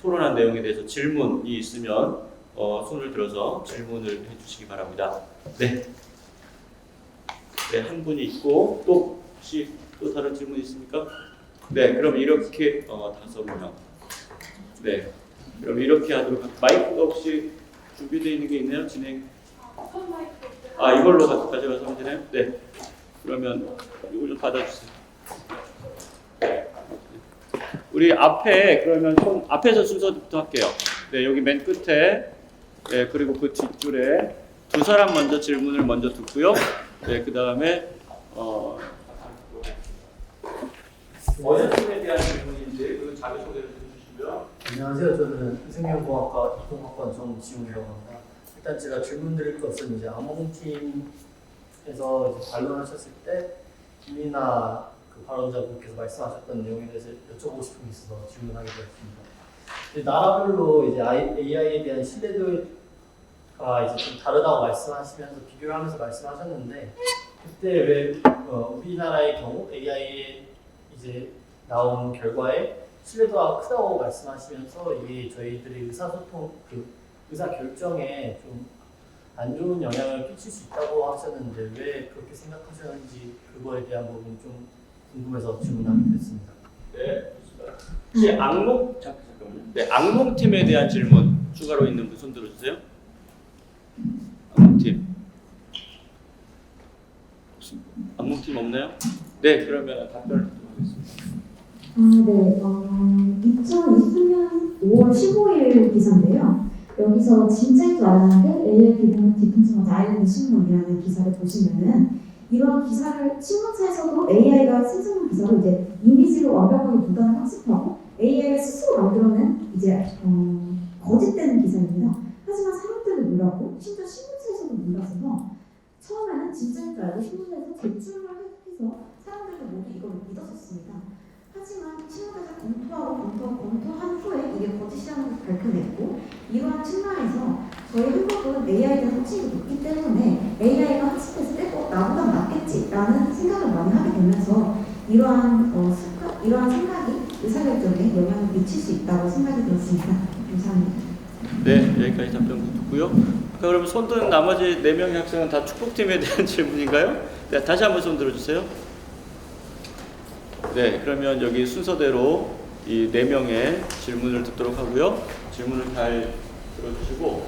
토론한 내용에 대해서 질문이 있으면 손을 들어서 질문을 해주시기 바랍니다. 네. 네, 한 분이 있고 또 혹시 또 다른 질문 있습니까? 네, 그럼 이렇게 5명. 네, 그럼 이렇게 하도록 마이크가 혹시 준비되어 있는 게 있나요? 진행. 이걸로 가져가서 하면 되나요? 네. 그러면 이거 좀 받아주세요. 우리 앞에 그러면 앞에서 순서부터 할게요. 네, 여기 맨 끝에 네, 그리고 그 뒷줄에 두 사람 먼저 질문을 먼저 듣고요. 네, 그 다음에 어느 팀에 대한 질문인지 그 자기소개를 해주시고요. 안녕하세요. 저는 생명공학과 이공학번 정지훈이라고 합니다. 일단 제가 질문 드릴 것은 이제 암호팀에서 이제 반론하셨을 때 김이나 그 발언자분께서 말씀하셨던 내용에 대해서 여쭤보고 싶은 게 있어서 질문하게 되었습니다. 이제 나라별로 이제 AI에 대한 신뢰도가 이제 좀 다르다고 말씀하시면서 비교를 하면서 말씀하셨는데 그때 왜 우리나라의 경우 AI에 이제 나온 결과에 신뢰도가 크다고 말씀하시면서 이게 저희들이 의사소통, 의사 결정에 좀 안 좋은 영향을 끼칠 수 있다고 하셨는데 왜 그렇게 생각하셨는지 그거에 대한 부분이 좀 궁금해서 질문하게 됐습니다. 네, 좋습니다. 혹시 잠깐만요. 네, 악몽팀에 대한 질문 추가로 있는 분 손 들어주세요. 악몽팀. 악몽팀 없나요? 네, 그러면 답변을 드리겠습니다. 2023년 5월 15일 기사인데요. 여기서 진짜인 줄 알았는데 AI 기본 뒤통수가 나이는 신문이라는 기사를 보시면은 이런 기사를 신문사에서도 AI가 생성한 기사로 이제 이미지를 완벽하게 무단을 학습하고 AI가 스스로 만들어낸 이제 거짓되는 기사입니다. 하지만 사람들도 놀랐고 심지어 신문사에서도 놀랐어서 처음에는 진짜인 줄 알고 신문사에서 제출을 해서 사람들도 모두 이걸 믿었었습니다. 하지만 신문사에서 검토한 후에 이게 거짓이라는 것을 밝혀냈고 이러한 측면에서 저희 한국은 AI에 대한 확신이 높기 때문에 AI가 학습했을 때 나보다 낫겠지라는 생각을 많이 하게 되면서 이러한 생각이 의사결정에 영향을 미칠 수 있다고 생각이 들었습니다. 감사합니다. 네, 여기까지 답변 듣고요. 그럼 손든 나머지 4명의 학생은 다 축복팀에 대한 질문인가요? 네, 다시 한번 손 들어주세요. 네, 그러면 여기 순서대로 이 4명의 질문을 듣도록 하고요. 질문을 잘 들어주시고,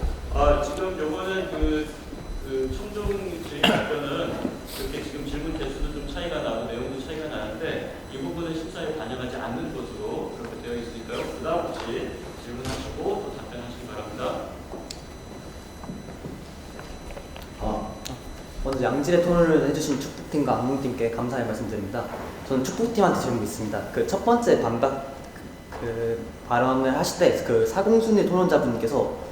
지금 요거는 그 청중 질의 답변은 이렇게 지금 질문 개수도 좀 차이가 나고 내용도 차이가 나는데 이 부분은 심사에 반영하지 않는 것으로 그렇게 되어 있으니까요. 부담 없이 질문하시고 또 답변하시기 바랍니다. 먼저 양질의 토론을 해주신 축복팀과 악몽팀께 감사의 말씀드립니다. 저는 축복팀한테 질문이 있습니다. 그 첫 번째 발언을 하실 때 그 사공순위 토론자분께서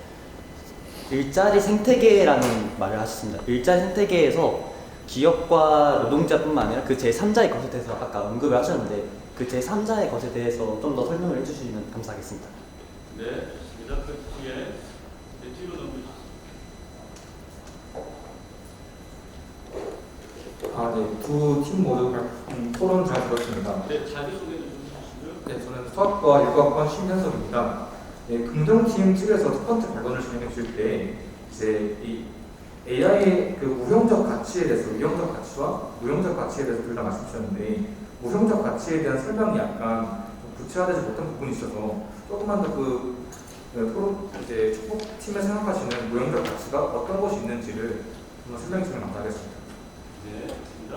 일자리 생태계라는 말을 하셨습니다. 일자리 생태계에서 기업과 노동자뿐만 아니라 그 제3자의 것에 대해서 아까 언급을 하셨는데 그 제3자의 것에 대해서 좀 더 설명을 해주시면 감사하겠습니다. 네, 좋습니다. 그 뒤에 뒤로 넘겨주세요. 네, 두 팀 모두 토론 잘 들었습니다. 네, 자기소개도 좀 해주시고요. 네, 저는 수학과 1학번 신현석입니다. 네, 긍정팀 측에서 첫 번째 발언을 진행해 주실 때 이제 이 AI의 그 우형적 가치에 대해서 유형적 가치와 무형적 가치에 대해서 둘 다 말씀 주셨는데 무형적 가치에 대한 설명이 약간 구체화되지 못한 부분이 있어서 조금만 더 토론 이제 축복팀에 생각하시는 무형적 가치가 어떤 것이 있는지를 한번 설명해 주시면 감사하겠습니다. 네, 좋습니다.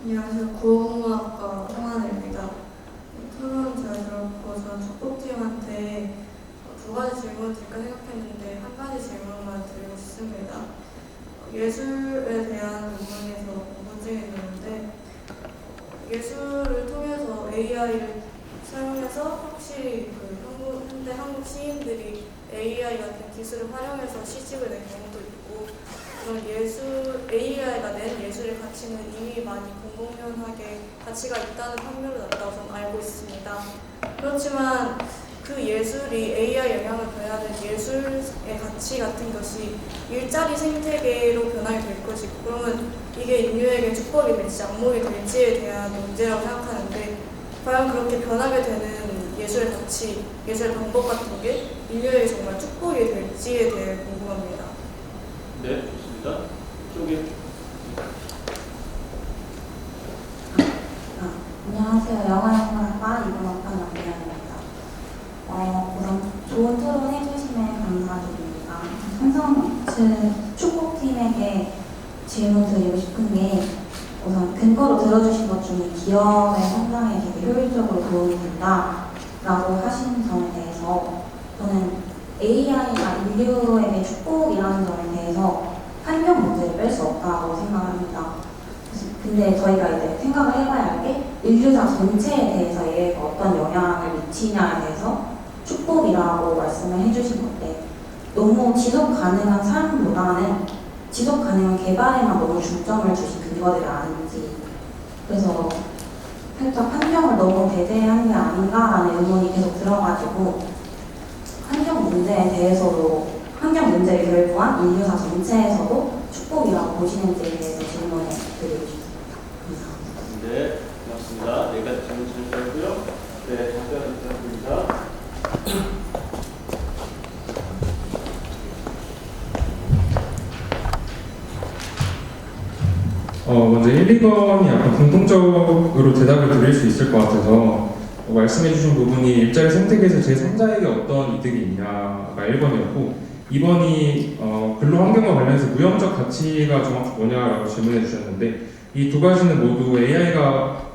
안녕하세요. 국어공학과 홍하늘입니다. 토론 잘 들었고 저는 축복팀한테 두 가지 질문 드릴까 생각했는데 한 가지 질문만 드리고 싶습니다. 예술에 대한 부분에서 궁금증이 있는데 예술을 통해서 AI를 사용해서 확실히 현대 한국 시인들이 AI 같은 기술을 활용해서 시집을 낸 경우도 있고 그런 AI가 낸 예술의 가치는 이미 많이 공공연하게 가치가 있다는 판명을 났다고 저는 알고 있습니다. 그렇지만 그 예술이 AI 영향을 받아야 될 예술의 가치 같은 것이 일자리 생태계로 변하게 될 것이고 그러면 이게 인류에게 축복이 될지 악몽이 될지에 대한 문제라고 생각하는데 과연 그렇게 변하게 되는 예술의 가치, 예술의 방법 같은 게 인류에게 정말 축복이 될지에 대해 궁금합니다. 네, 좋습니다. 이쪽에. 안녕하세요. 영화영화과 이번학번 남대현입니다. 우선 좋은 토론 해주시면 감사드립니다. 충성츠 축복팀에게 질문 드리고 싶은 게 우선 근거로 들어주신 것 중에 기업의 성장에 되게 효율적으로 도움이 된다라고 하신 점에 대해서 저는 AI가 인류에게 축복이라는 점에 대해서 환경 문제를 뺄 수 없다고 생각합니다. 근데 저희가 이제 생각을 해봐야 할 게 인류사 전체에 대해서 얘가 어떤 영향을 미치냐에 대해서 축복이라고 말씀을 해주신 건데 너무 지속 가능한 삶보다는 지속 가능한 개발에만 너무 중점을 주신 근거들이 아닌지 그래서 살짝 환경을 너무 배제하는 게 아닌가라는 의문이 계속 들어가지고 환경 문제에 대해서도 환경 문제를 결부한 인류사 전체에서도 축복이라고 보시는지에 대해서 질문을 드리고 싶습니다. 감사합니다. 네, 고맙습니다. 여기까지 질문 주셨고요. 네, 답변 부탁드립니다. 먼저 1, 2번이 약간 공통적으로 대답을 드릴 수 있을 것 같아서 말씀해주신 부분이 일자리 생태계에서 제 3자에게 어떤 이득이 있냐가 1번이었고 2번이 근로환경과 관련해서 무형적 가치가 정확히 뭐냐라고 질문해 주셨는데 이 두 가지는 모두 AI가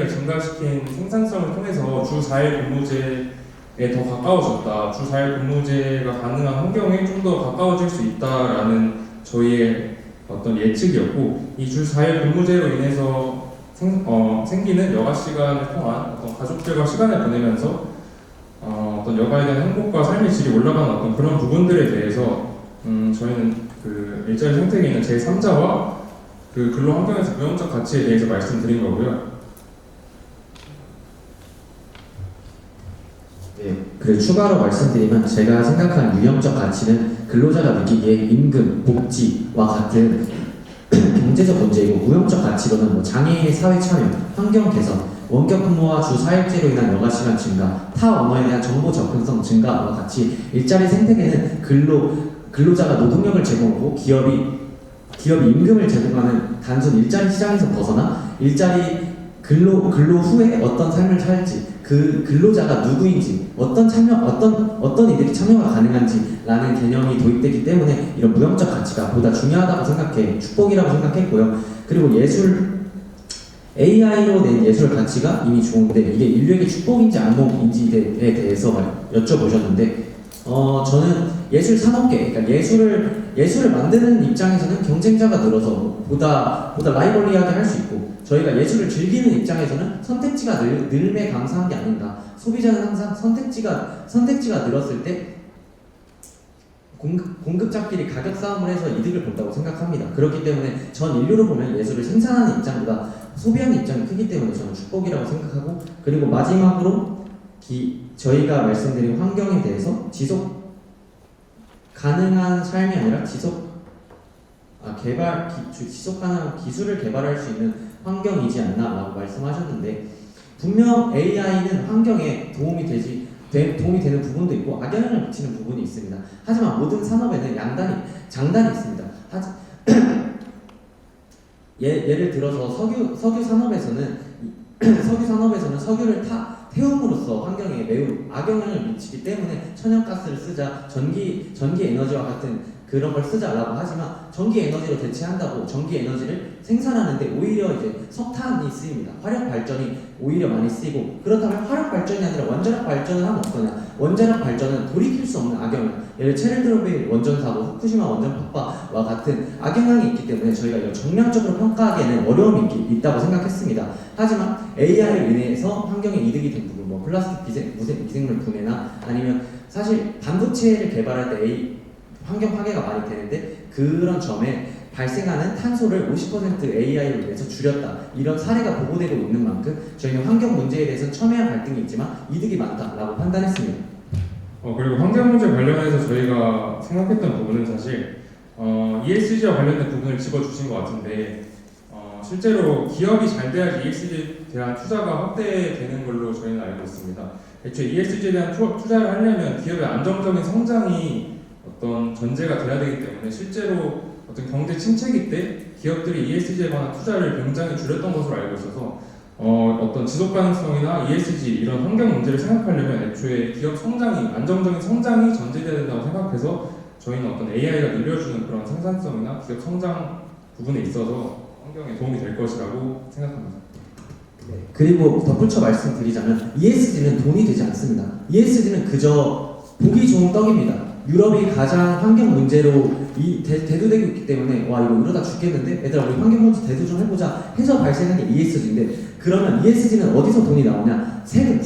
증가시킨 생산성을 통해서 주 4일 근무제에 더 가까워졌다. 주 4일 근무제가 가능한 환경에 좀 더 가까워질 수 있다라는 저희의 어떤 예측이었고 이 주 4일 근무제로 인해서 생기는 여가 시간을 통한 어떤 가족들과 시간을 보내면서 어떤 여가에 대한 행복과 삶의 질이 올라가는 어떤 그런 부분들에 대해서 저희는 그 일자리 생태계에 있는 제3자와 그 근로 환경에서 무형적 가치에 대해서 말씀드린 거고요. 네, 그리고 추가로 말씀드리면 제가 생각하는 유형적 가치는 근로자가 느끼기에 임금, 복지와 같은 경제적 문제이고 무형적 가치로는 뭐 장애인의 사회 참여, 환경 개선, 원격 근무와 주 4일제로 인한 여가 시간 증가, 타 언어에 대한 정보 접근성 증가와 같이 일자리 생태계는 근로자가 노동력을 제공하고 기업이 임금을 제공하는 단순 일자리 시장에서 벗어나 일자리 근로 후에 어떤 삶을 살지 그 근로자가 누구인지 어떤 이들이 참여가 가능한지라는 개념이 도입되기 때문에 이런 무형적 가치가 보다 중요하다고 생각해 축복이라고 생각했고요. 그리고 AI로 낸 예술 가치가 이미 좋은데 이게 인류에게 축복인지 안목인지에 대해서 여쭤보셨는데 저는 예술 산업계, 그러니까 예술을 만드는 입장에서는 경쟁자가 늘어서 보다 라이벌리하게 할 수 있고 저희가 예술을 즐기는 입장에서는 선택지가 늘매 감사한 게 아닌가. 소비자는 항상 선택지가 늘었을 때 공급자끼리 가격 싸움을 해서 이득을 본다고 생각합니다. 그렇기 때문에 전 인류로 보면 예술을 생산하는 입장보다 소비하는 입장이 크기 때문에 저는 축복이라고 생각하고 그리고 마지막으로 저희가 말씀드린 환경에 대해서 지속 가능한 삶이 아니라 지속 가능한 기술을 개발할 수 있는 환경이지 않나라고 말씀하셨는데 분명 AI는 환경에 도움이 되는 부분도 있고 악영향을 미치는 부분이 있습니다. 하지만 모든 산업에는 장단이 있습니다. 예를 들어서 석유 산업에서는 석유를 태움으로써 환경에 매우 악영향을 미치기 때문에 천연가스를 쓰자, 전기 에너지와 같은 그런 걸 쓰자라고 하지만 전기 에너지로 대체한다고 전기 에너지를 생산하는데 오히려 이제 석탄이 쓰입니다. 화력 발전이 오히려 많이 쓰이고 그렇다면 화력 발전이 아니라 원자력 발전을 하면 어떠냐? 원자력 발전은 돌이킬 수 없는 악영향. 예를 체르노빌 원전사고 후쿠시마 원전 폭파와 같은 악영향이 있기 때문에 저희가 이걸 정량적으로 평가하기에는 어려움이 있다고 생각했습니다. 하지만 AI로 인해서 환경에 이득이 된 부분, 뭐 플라스틱 미생물 분해나 아니면 사실 반도체를 개발할 때 환경 파괴가 많이 되는데 그런 점에 발생하는 탄소를 50% AI로 인해서 줄였다. 이런 사례가 보고되고 있는 만큼 저희는 환경 문제에 대해서 첨예한 갈등이 있지만 이득이 많다라고 판단했습니다. 그리고 환경 문제 관련해서 저희가 생각했던 부분은 사실 ESG와 관련된 부분을 집어주신 것 같은데 실제로 기업이 잘 돼야지 ESG에 대한 투자가 확대되는 걸로 저희는 알고 있습니다. 애초에 ESG에 대한 투자를 하려면 기업의 안정적인 성장이 어떤 전제가 돼야 되기 때문에 실제로 어떤 경제 침체기 때 기업들이 ESG에 관한 투자를 굉장히 줄였던 것으로 알고 있어서 어떤 지속 가능성이나 ESG 이런 환경 문제를 생각하려면 애초에 기업 성장이 안정적인 성장이 전제돼야 된다고 생각해서 저희는 어떤 AI가 늘려주는 그런 생산성이나 기업 성장 부분에 있어서 환경에 도움이 될 것이라고 생각합니다. 그리고 덧붙여 말씀드리자면 ESG는 돈이 되지 않습니다. ESG는 그저 보기 좋은 떡입니다. 유럽이 가장 환경 문제로 대두되고 있기 때문에 와 이거 이러다 죽겠는데 얘들아 우리 환경 문제 대두 좀 해보자 해서 발생한 게 ESG인데 그러면 ESG는 어디서 돈이 나오냐? 세금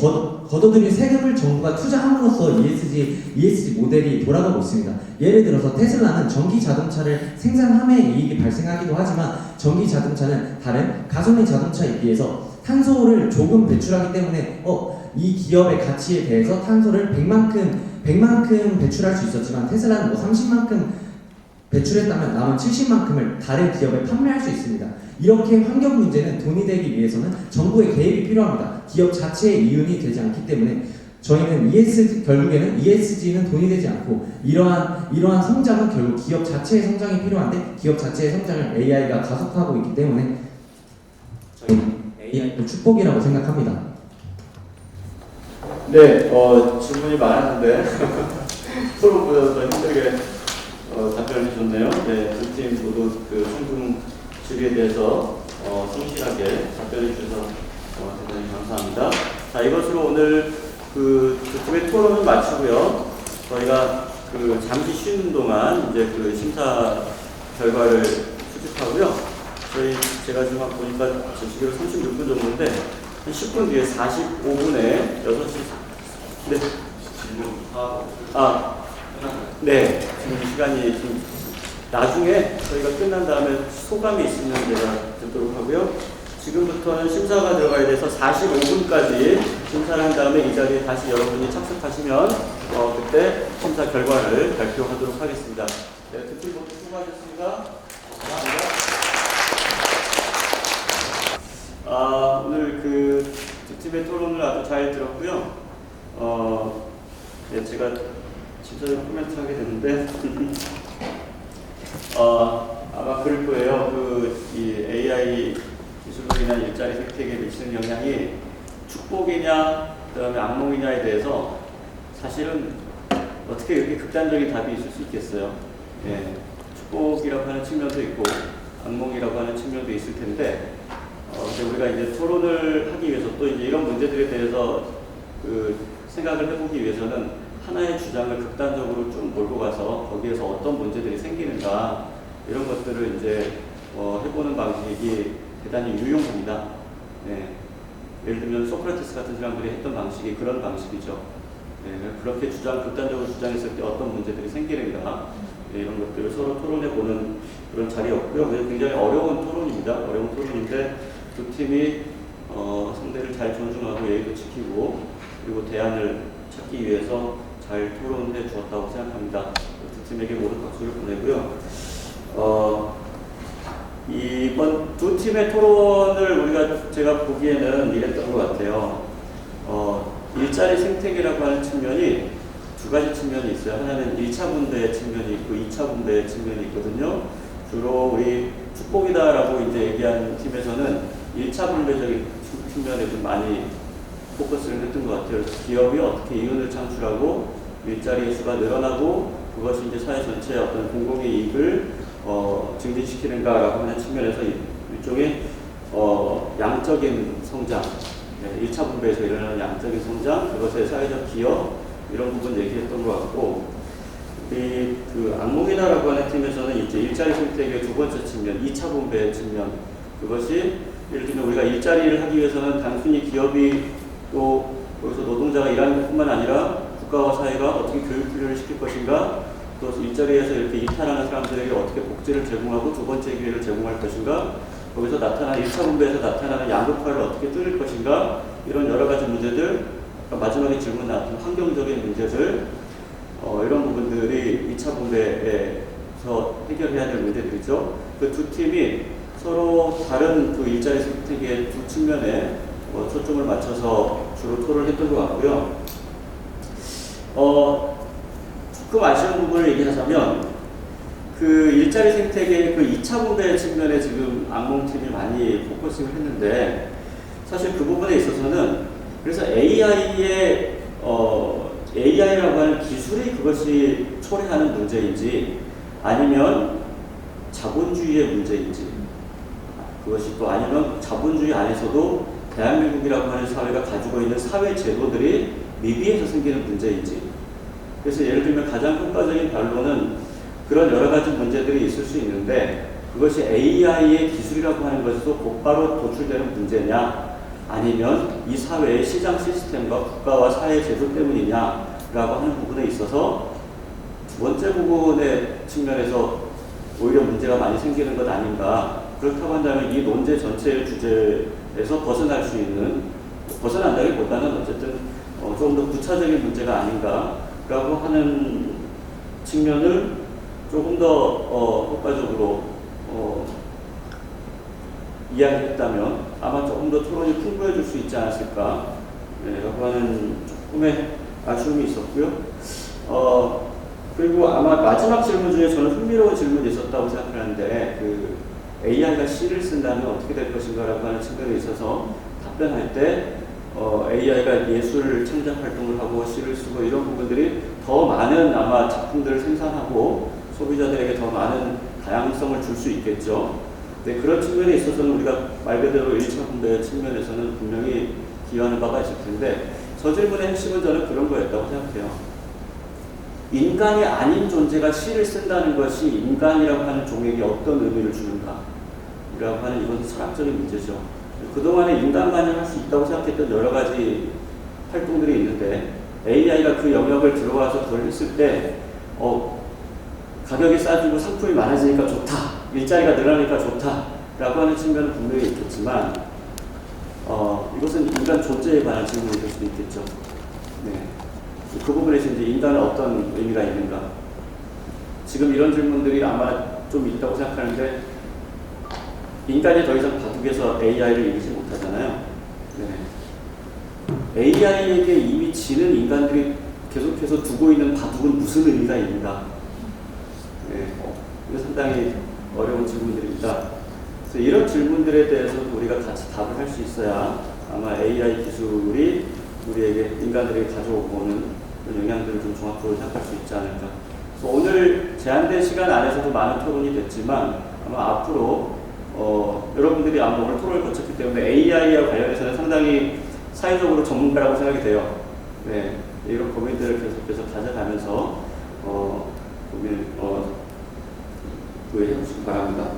걷어들인 세금을 정부가 투자함으로써 ESG 모델이 돌아가고 있습니다. 예를 들어서 테슬라는 전기 자동차를 생산함에 이익이 발생하기도 하지만 전기 자동차는 다른 가솔린 자동차에 비해서 탄소를 조금 배출하기 때문에 이 기업의 가치에 대해서 탄소를 100만큼 배출할 수 있었지만 테슬라는 30만큼 배출했다면 남은 70만큼을 다른 기업에 판매할 수 있습니다. 이렇게 환경 문제는 돈이 되기 위해서는 정부의 개입이 필요합니다. 기업 자체의 이윤이 되지 않기 때문에 저희는 결국에는 ESG는 돈이 되지 않고 이러한 성장은 결국 기업 자체의 성장이 필요한데 기업 자체의 성장을 AI가 가속하고 있기 때문에 저희는 AI를 축복이라고 생각합니다. 네, 질문이 많았는데 토론보다 더 힘들게 답변해 주셨네요. 네, 두 팀 모두 그 상금 질의에 대해서 성실하게 답변해 주셔서 대단히 감사합니다. 자, 이것으로 오늘 그 두 팀의 토론을 마치고요. 저희가 그 잠시 쉬는 동안 이제 그 심사 결과를 수집하고요. 제가 지금 보니까 제 시계로 36분 정도인데 한 10분 뒤에 45분에 6시 네. 네. 지금 시간이 좀 나중에 저희가 끝난 다음에 소감이 있으면 제가 듣도록 하고요. 지금부터는 심사가 들어가야 돼서 45분까지 심사를 한 다음에 이 자리에 다시 여러분이 착석하시면 그때 심사 결과를 발표하도록 하겠습니다. 네, 두 팀 모두 수고하셨습니다. 감사합니다. 오늘 그 두 팀의 토론을 아주 잘 들었고요. 네, 제가 진짜로 코멘트하게 됐는데 아마 그럴 거예요. 이 AI 기술로 인한 일자리 생태계에 미치는 영향이 축복이냐, 그다음에 악몽이냐에 대해서 사실은 어떻게 이렇게 극단적인 답이 있을 수 있겠어요. 예, 축복이라고 하는 측면도 있고 악몽이라고 하는 측면도 있을 텐데, 우리가 이제 토론을 하기 위해서 또 이제 이런 문제들에 대해서 생각을 해보기 위해서는 하나의 주장을 극단적으로 좀 몰고 가서 거기에서 어떤 문제들이 생기는가 이런 것들을 이제 해보는 방식이 대단히 유용합니다. 네. 예를 들면 소크라테스 같은 사람들이 했던 방식이 그런 방식이죠. 네. 그렇게 극단적으로 주장했을 때 어떤 문제들이 생기는가 네, 이런 것들을 서로 토론해보는 그런 자리였고요. 굉장히 어려운 토론입니다. 어려운 토론인데 두 팀이 상대를 잘 존중하고 예의도 지키고 그리고 대안을 찾기 위해서 잘 토론해 주었다고 생각합니다. 두 팀에게 모두 박수를 보내고요. 이번 두 팀의 토론을 제가 보기에는 이랬던 것 같아요. 일자리 생태계라고 하는 측면이 두 가지 측면이 있어요. 하나는 1차 분배의 측면이 있고 2차 분배의 측면이 있거든요. 주로 우리 축복이다라고 이제 얘기하는 팀에서는 1차 분배적인 측면에 좀 많이 포커스를 했던 것 같아요. 그래서 기업이 어떻게 이윤을 창출하고 일자리의 수가 늘어나고 그것이 이제 사회 전체의 어떤 공공의 이익을 증진시키는가라고 하는 측면에서 일종의 양적인 성장, 1차 분배에서 일어나는 양적인 성장, 그것의 사회적 기여 이런 부분 얘기했던 것 같고, 그 악몽이다라고 하는 팀에서는 이제 일자리 생태계의 두 번째 측면, 2차 분배의 측면, 그것이 예를 들면 우리가 일자리를 하기 위해서는 단순히 기업이 또 거기서 노동자가 일하는 것뿐만 아니라 국가와 사회가 어떻게 교육 훈련을 시킬 것인가, 또 일자리에서 이렇게 이탈하는 사람들에게 어떻게 복지를 제공하고 두 번째 기회를 제공할 것인가, 거기서 나타나는 1차 분배에서 나타나는 양극화를 어떻게 뚫을 것인가, 이런 여러 가지 문제들, 마지막에 질문 나왔던 환경적인 문제들, 이런 부분들이 2차 분배에서 해결해야 될 문제들이죠. 그 두 팀이 서로 다른 그 일자리 생태계의 두 측면에 초점을 맞춰서 주로 토론을 했던 것 같고요. 조금 아쉬운 부분을 얘기하자면 그 일자리 생태계의 그 2차 분배 측면에 지금 악몽팀이 많이 포커싱을 했는데 사실 그 부분에 있어서는 그래서 AI라고 하는 기술이 그것이 초래하는 문제인지 아니면 자본주의의 문제인지, 그것이 또 아니면 자본주의 안에서도 대한민국이라고 하는 사회가 가지고 있는 사회 제도들이 미비해서 생기는 문제인지. 그래서 예를 들면 가장 효과적인 반론은 그런 여러 가지 문제들이 있을 수 있는데 그것이 AI의 기술이라고 하는 것에서 곧바로 도출되는 문제냐, 아니면 이 사회의 시장 시스템과 국가와 사회 제도 때문이냐라고 하는 부분에 있어서 두 번째 부분의 측면에서 오히려 문제가 많이 생기는 것 아닌가. 그렇다고 한다면 이 논제 전체의 주제에서 벗어날 수 있는, 벗어난다기보다는 어쨌든 조금 더 구체적인 문제가 아닌가라고 하는 측면을 조금 더 효과적으로 이야기했다면 아마 조금 더 토론이 풍부해질 수 있지 않았을까 라고 하는 조금의 아쉬움이 있었고요. 그리고 아마 마지막 질문 중에 저는 흥미로운 질문이 있었다고 생각하는데, 그 AI가 시를 쓴다면 어떻게 될 것인가 라고 하는 측면에 있어서 답변할 때 AI가 예술 창작 활동을 하고 시를 쓰고 이런 부분들이 더 많은 아마 작품들을 생산하고 소비자들에게 더 많은 다양성을 줄 수 있겠죠. 네, 그런 측면에 있어서는 우리가 말 그대로 1차 분배의 측면에서는 분명히 기여하는 바가 있을 텐데, 저 질문의 핵심은 저는 그런 거였다고 생각해요. 인간이 아닌 존재가 시를 쓴다는 것이 인간이라고 하는 종에게 어떤 의미를 주는가 라고 하는, 이것은 철학적인 문제죠. 그동안에 인간만이 할 수 있다고 생각했던 여러 가지 활동들이 있는데 AI가 그 영역을 들어와서 그걸 했을 때 가격이 싸지고 상품이 많아지니까 좋다, 일자리가 늘어나니까 좋다 라고 하는 측면은 분명히 있겠지만 이것은 인간 존재에 관한 질문이 될 수도 있겠죠. 네. 그 부분에서 이제 인간은 어떤 의미가 있는가, 지금 이런 질문들이 아마 좀 있다고 생각하는데 인간이 더 이상 바둑에서 AI를 이기지 못하잖아요. 네. AI에게 이미 지는 인간들이 계속해서 두고 있는 바둑은 무슨 의미가 있는가? 네. 이거 상당히 어려운 질문들입니다. 그래서 이런 질문들에 대해서도 우리가 같이 답을 할 수 있어야 아마 AI 기술이 우리에게, 인간들에게 가져오고 오는 그런 영향들을 좀 종합적으로 생각할 수 있지 않을까. 그래서 오늘 제한된 시간 안에서도 많은 토론이 됐지만 아마 앞으로 여러분들이 아마 오늘 토론을 거쳤기 때문에 AI와 관련해서는 상당히 사회적으로 전문가라고 생각이 돼요. 네, 이런 고민들을 계속해서 가져가면서 고민을 해주시기 바랍니다.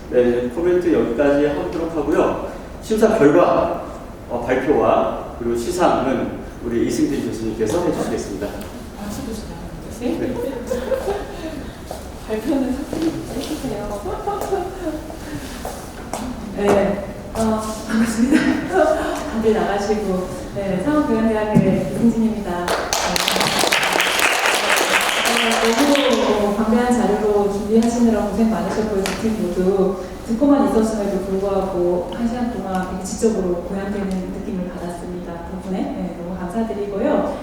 네, 코멘트 여기까지 하도록 하고요. 심사 결과 발표와 그리고 시상은 우리 이승진 교수님께서 해주시겠습니다. 네. 발표는 해주세요. 네, 반갑습니다. 다들 나가시고, 네, 상업교양대학의 이승진입니다. 너무 방대한 자료로 준비하시느라 고생 많으셨고요. 두 팀 모두 듣고만 있었음에도 불구하고 1시간 동안 되게 지적으로 고양되는 느낌을 받았습니다. 덕분에 네, 너무 감사드리고요.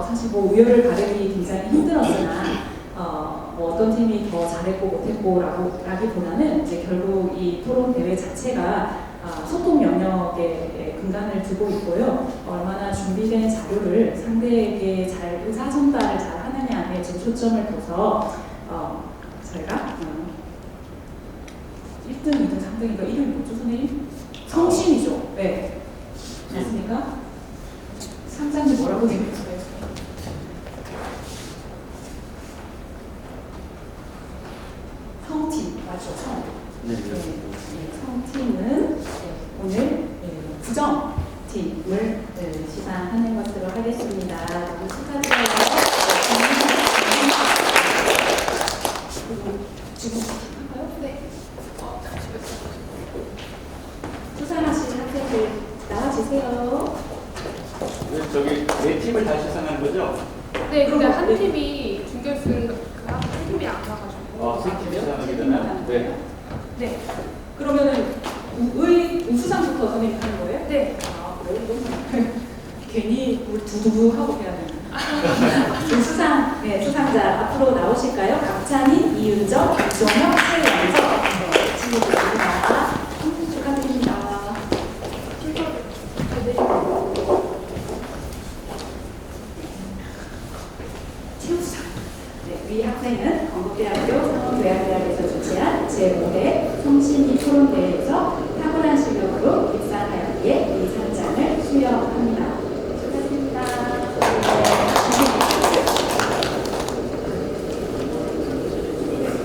사실 뭐 우열을 가르기 굉장히 힘들었으나 뭐 어떤 팀이 더 잘했고 못했고 라기보다는 이제 결국 이 토론 대회 자체가 소통 영역에 근간을 두고 있고요. 얼마나 준비된 자료를 상대에게 잘 의사 전달을 잘 하느냐에 좀 초점을 둬서 저희가 1등, 2등, 3등이니까 1등이 뭐죠, 선생님? 성심이죠. 네. 맞습니까? 상장님 뭐라고 되겠어요? 성팀, 맞죠? 성. 네. 성팀은 오늘 부정팀을 시상하는 것으로 하겠습니다. 너무 축하드려요. 지금 할까요? 네. 수상하신 학생들 나와주세요. 저기 네 팀을 다 시상하는 거죠? 네, 근데 한 팀이 준결승 한 팀이 안 나가지고. 세 팀이 시상하게 되나요? 네. 네. 그러면은 우수상부터 선생님 하는 거예요? 네. 괜히 우리 두두두 하고 해야 되나? 수상, 네, 수상자 앞으로 나오실까요? 박찬인, 이윤정, 김종혁, 최연석 친구들입니다. 축하드립니다. 최우수상. 네, 위 학생은 건국대학교 상업의학대학에서 주최한 제5회 성신이 토론대회에서 탁월한 실력으로 입상하였기에 이 상장을 수여합니다. 축하드립니다.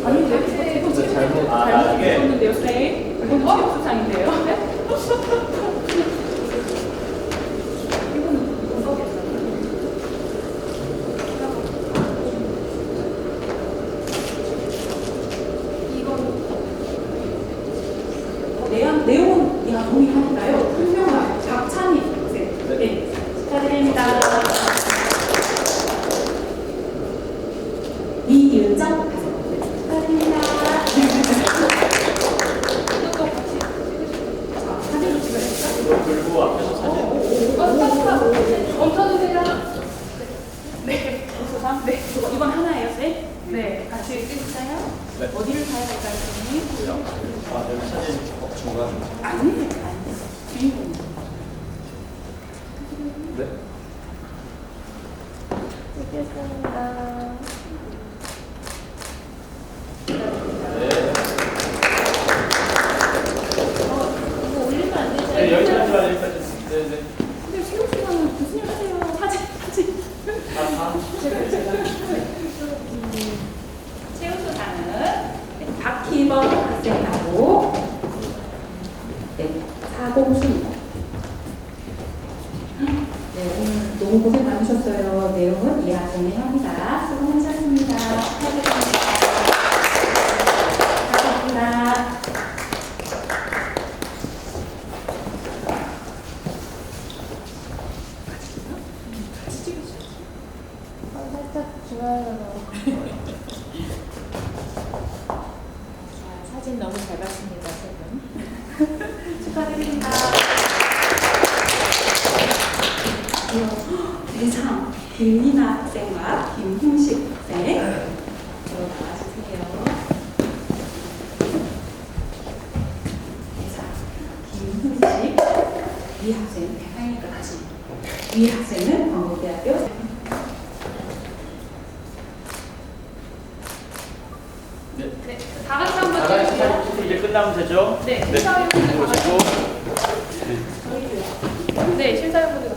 아니, 이거 잘못 나중에 있었는데요, 쌤? 이건 취업수상인데요? 이건 거겠죠. 내용은 동의하니까요. 훌륭한 박찬희 학생. 네, 축하드립니다. 이윤정 학생. 축하드립니다. 자, 사진을 찍어야겠다. 이거 들고 앞에서 사진. 멈춰주세요. 네, 네. 이건 하나예요, 쌤? 네, 같이 찍을까요? 네. 어디를 가야 될까요, 선생님? 아, 여기 사진 중간. 아니, 주인공. 네. 찍겠습니다. 이거 올리면 안 되죠? 네, 여기까지만 여기까지. 네, 네. 근데 시험 시간은 교수님 하세요. 사진. 최우수상은 박희범 학생하고 사공순. 네, 오늘 너무 고생 많으셨어요. 내용은 이 학생의 형이다. 수고하셨습니다. 축하드립니다. 감사합니다. 살짝 중앙으로. 사진 너무 잘 봤습니다, 세 분. 축하드립니다. 대상 김민아 학생과 김훈식 학생 들어나와주세요. 대상 김훈식 이 학생 대상이니까 다시 이 학생은 건국대학교 네, 다 같이 한번 다 같이 찍을게요. 사진 이제 끝나면 되죠? 네, 네. 심사위원분들 다 같이. 보시고. 네, 심사위원분들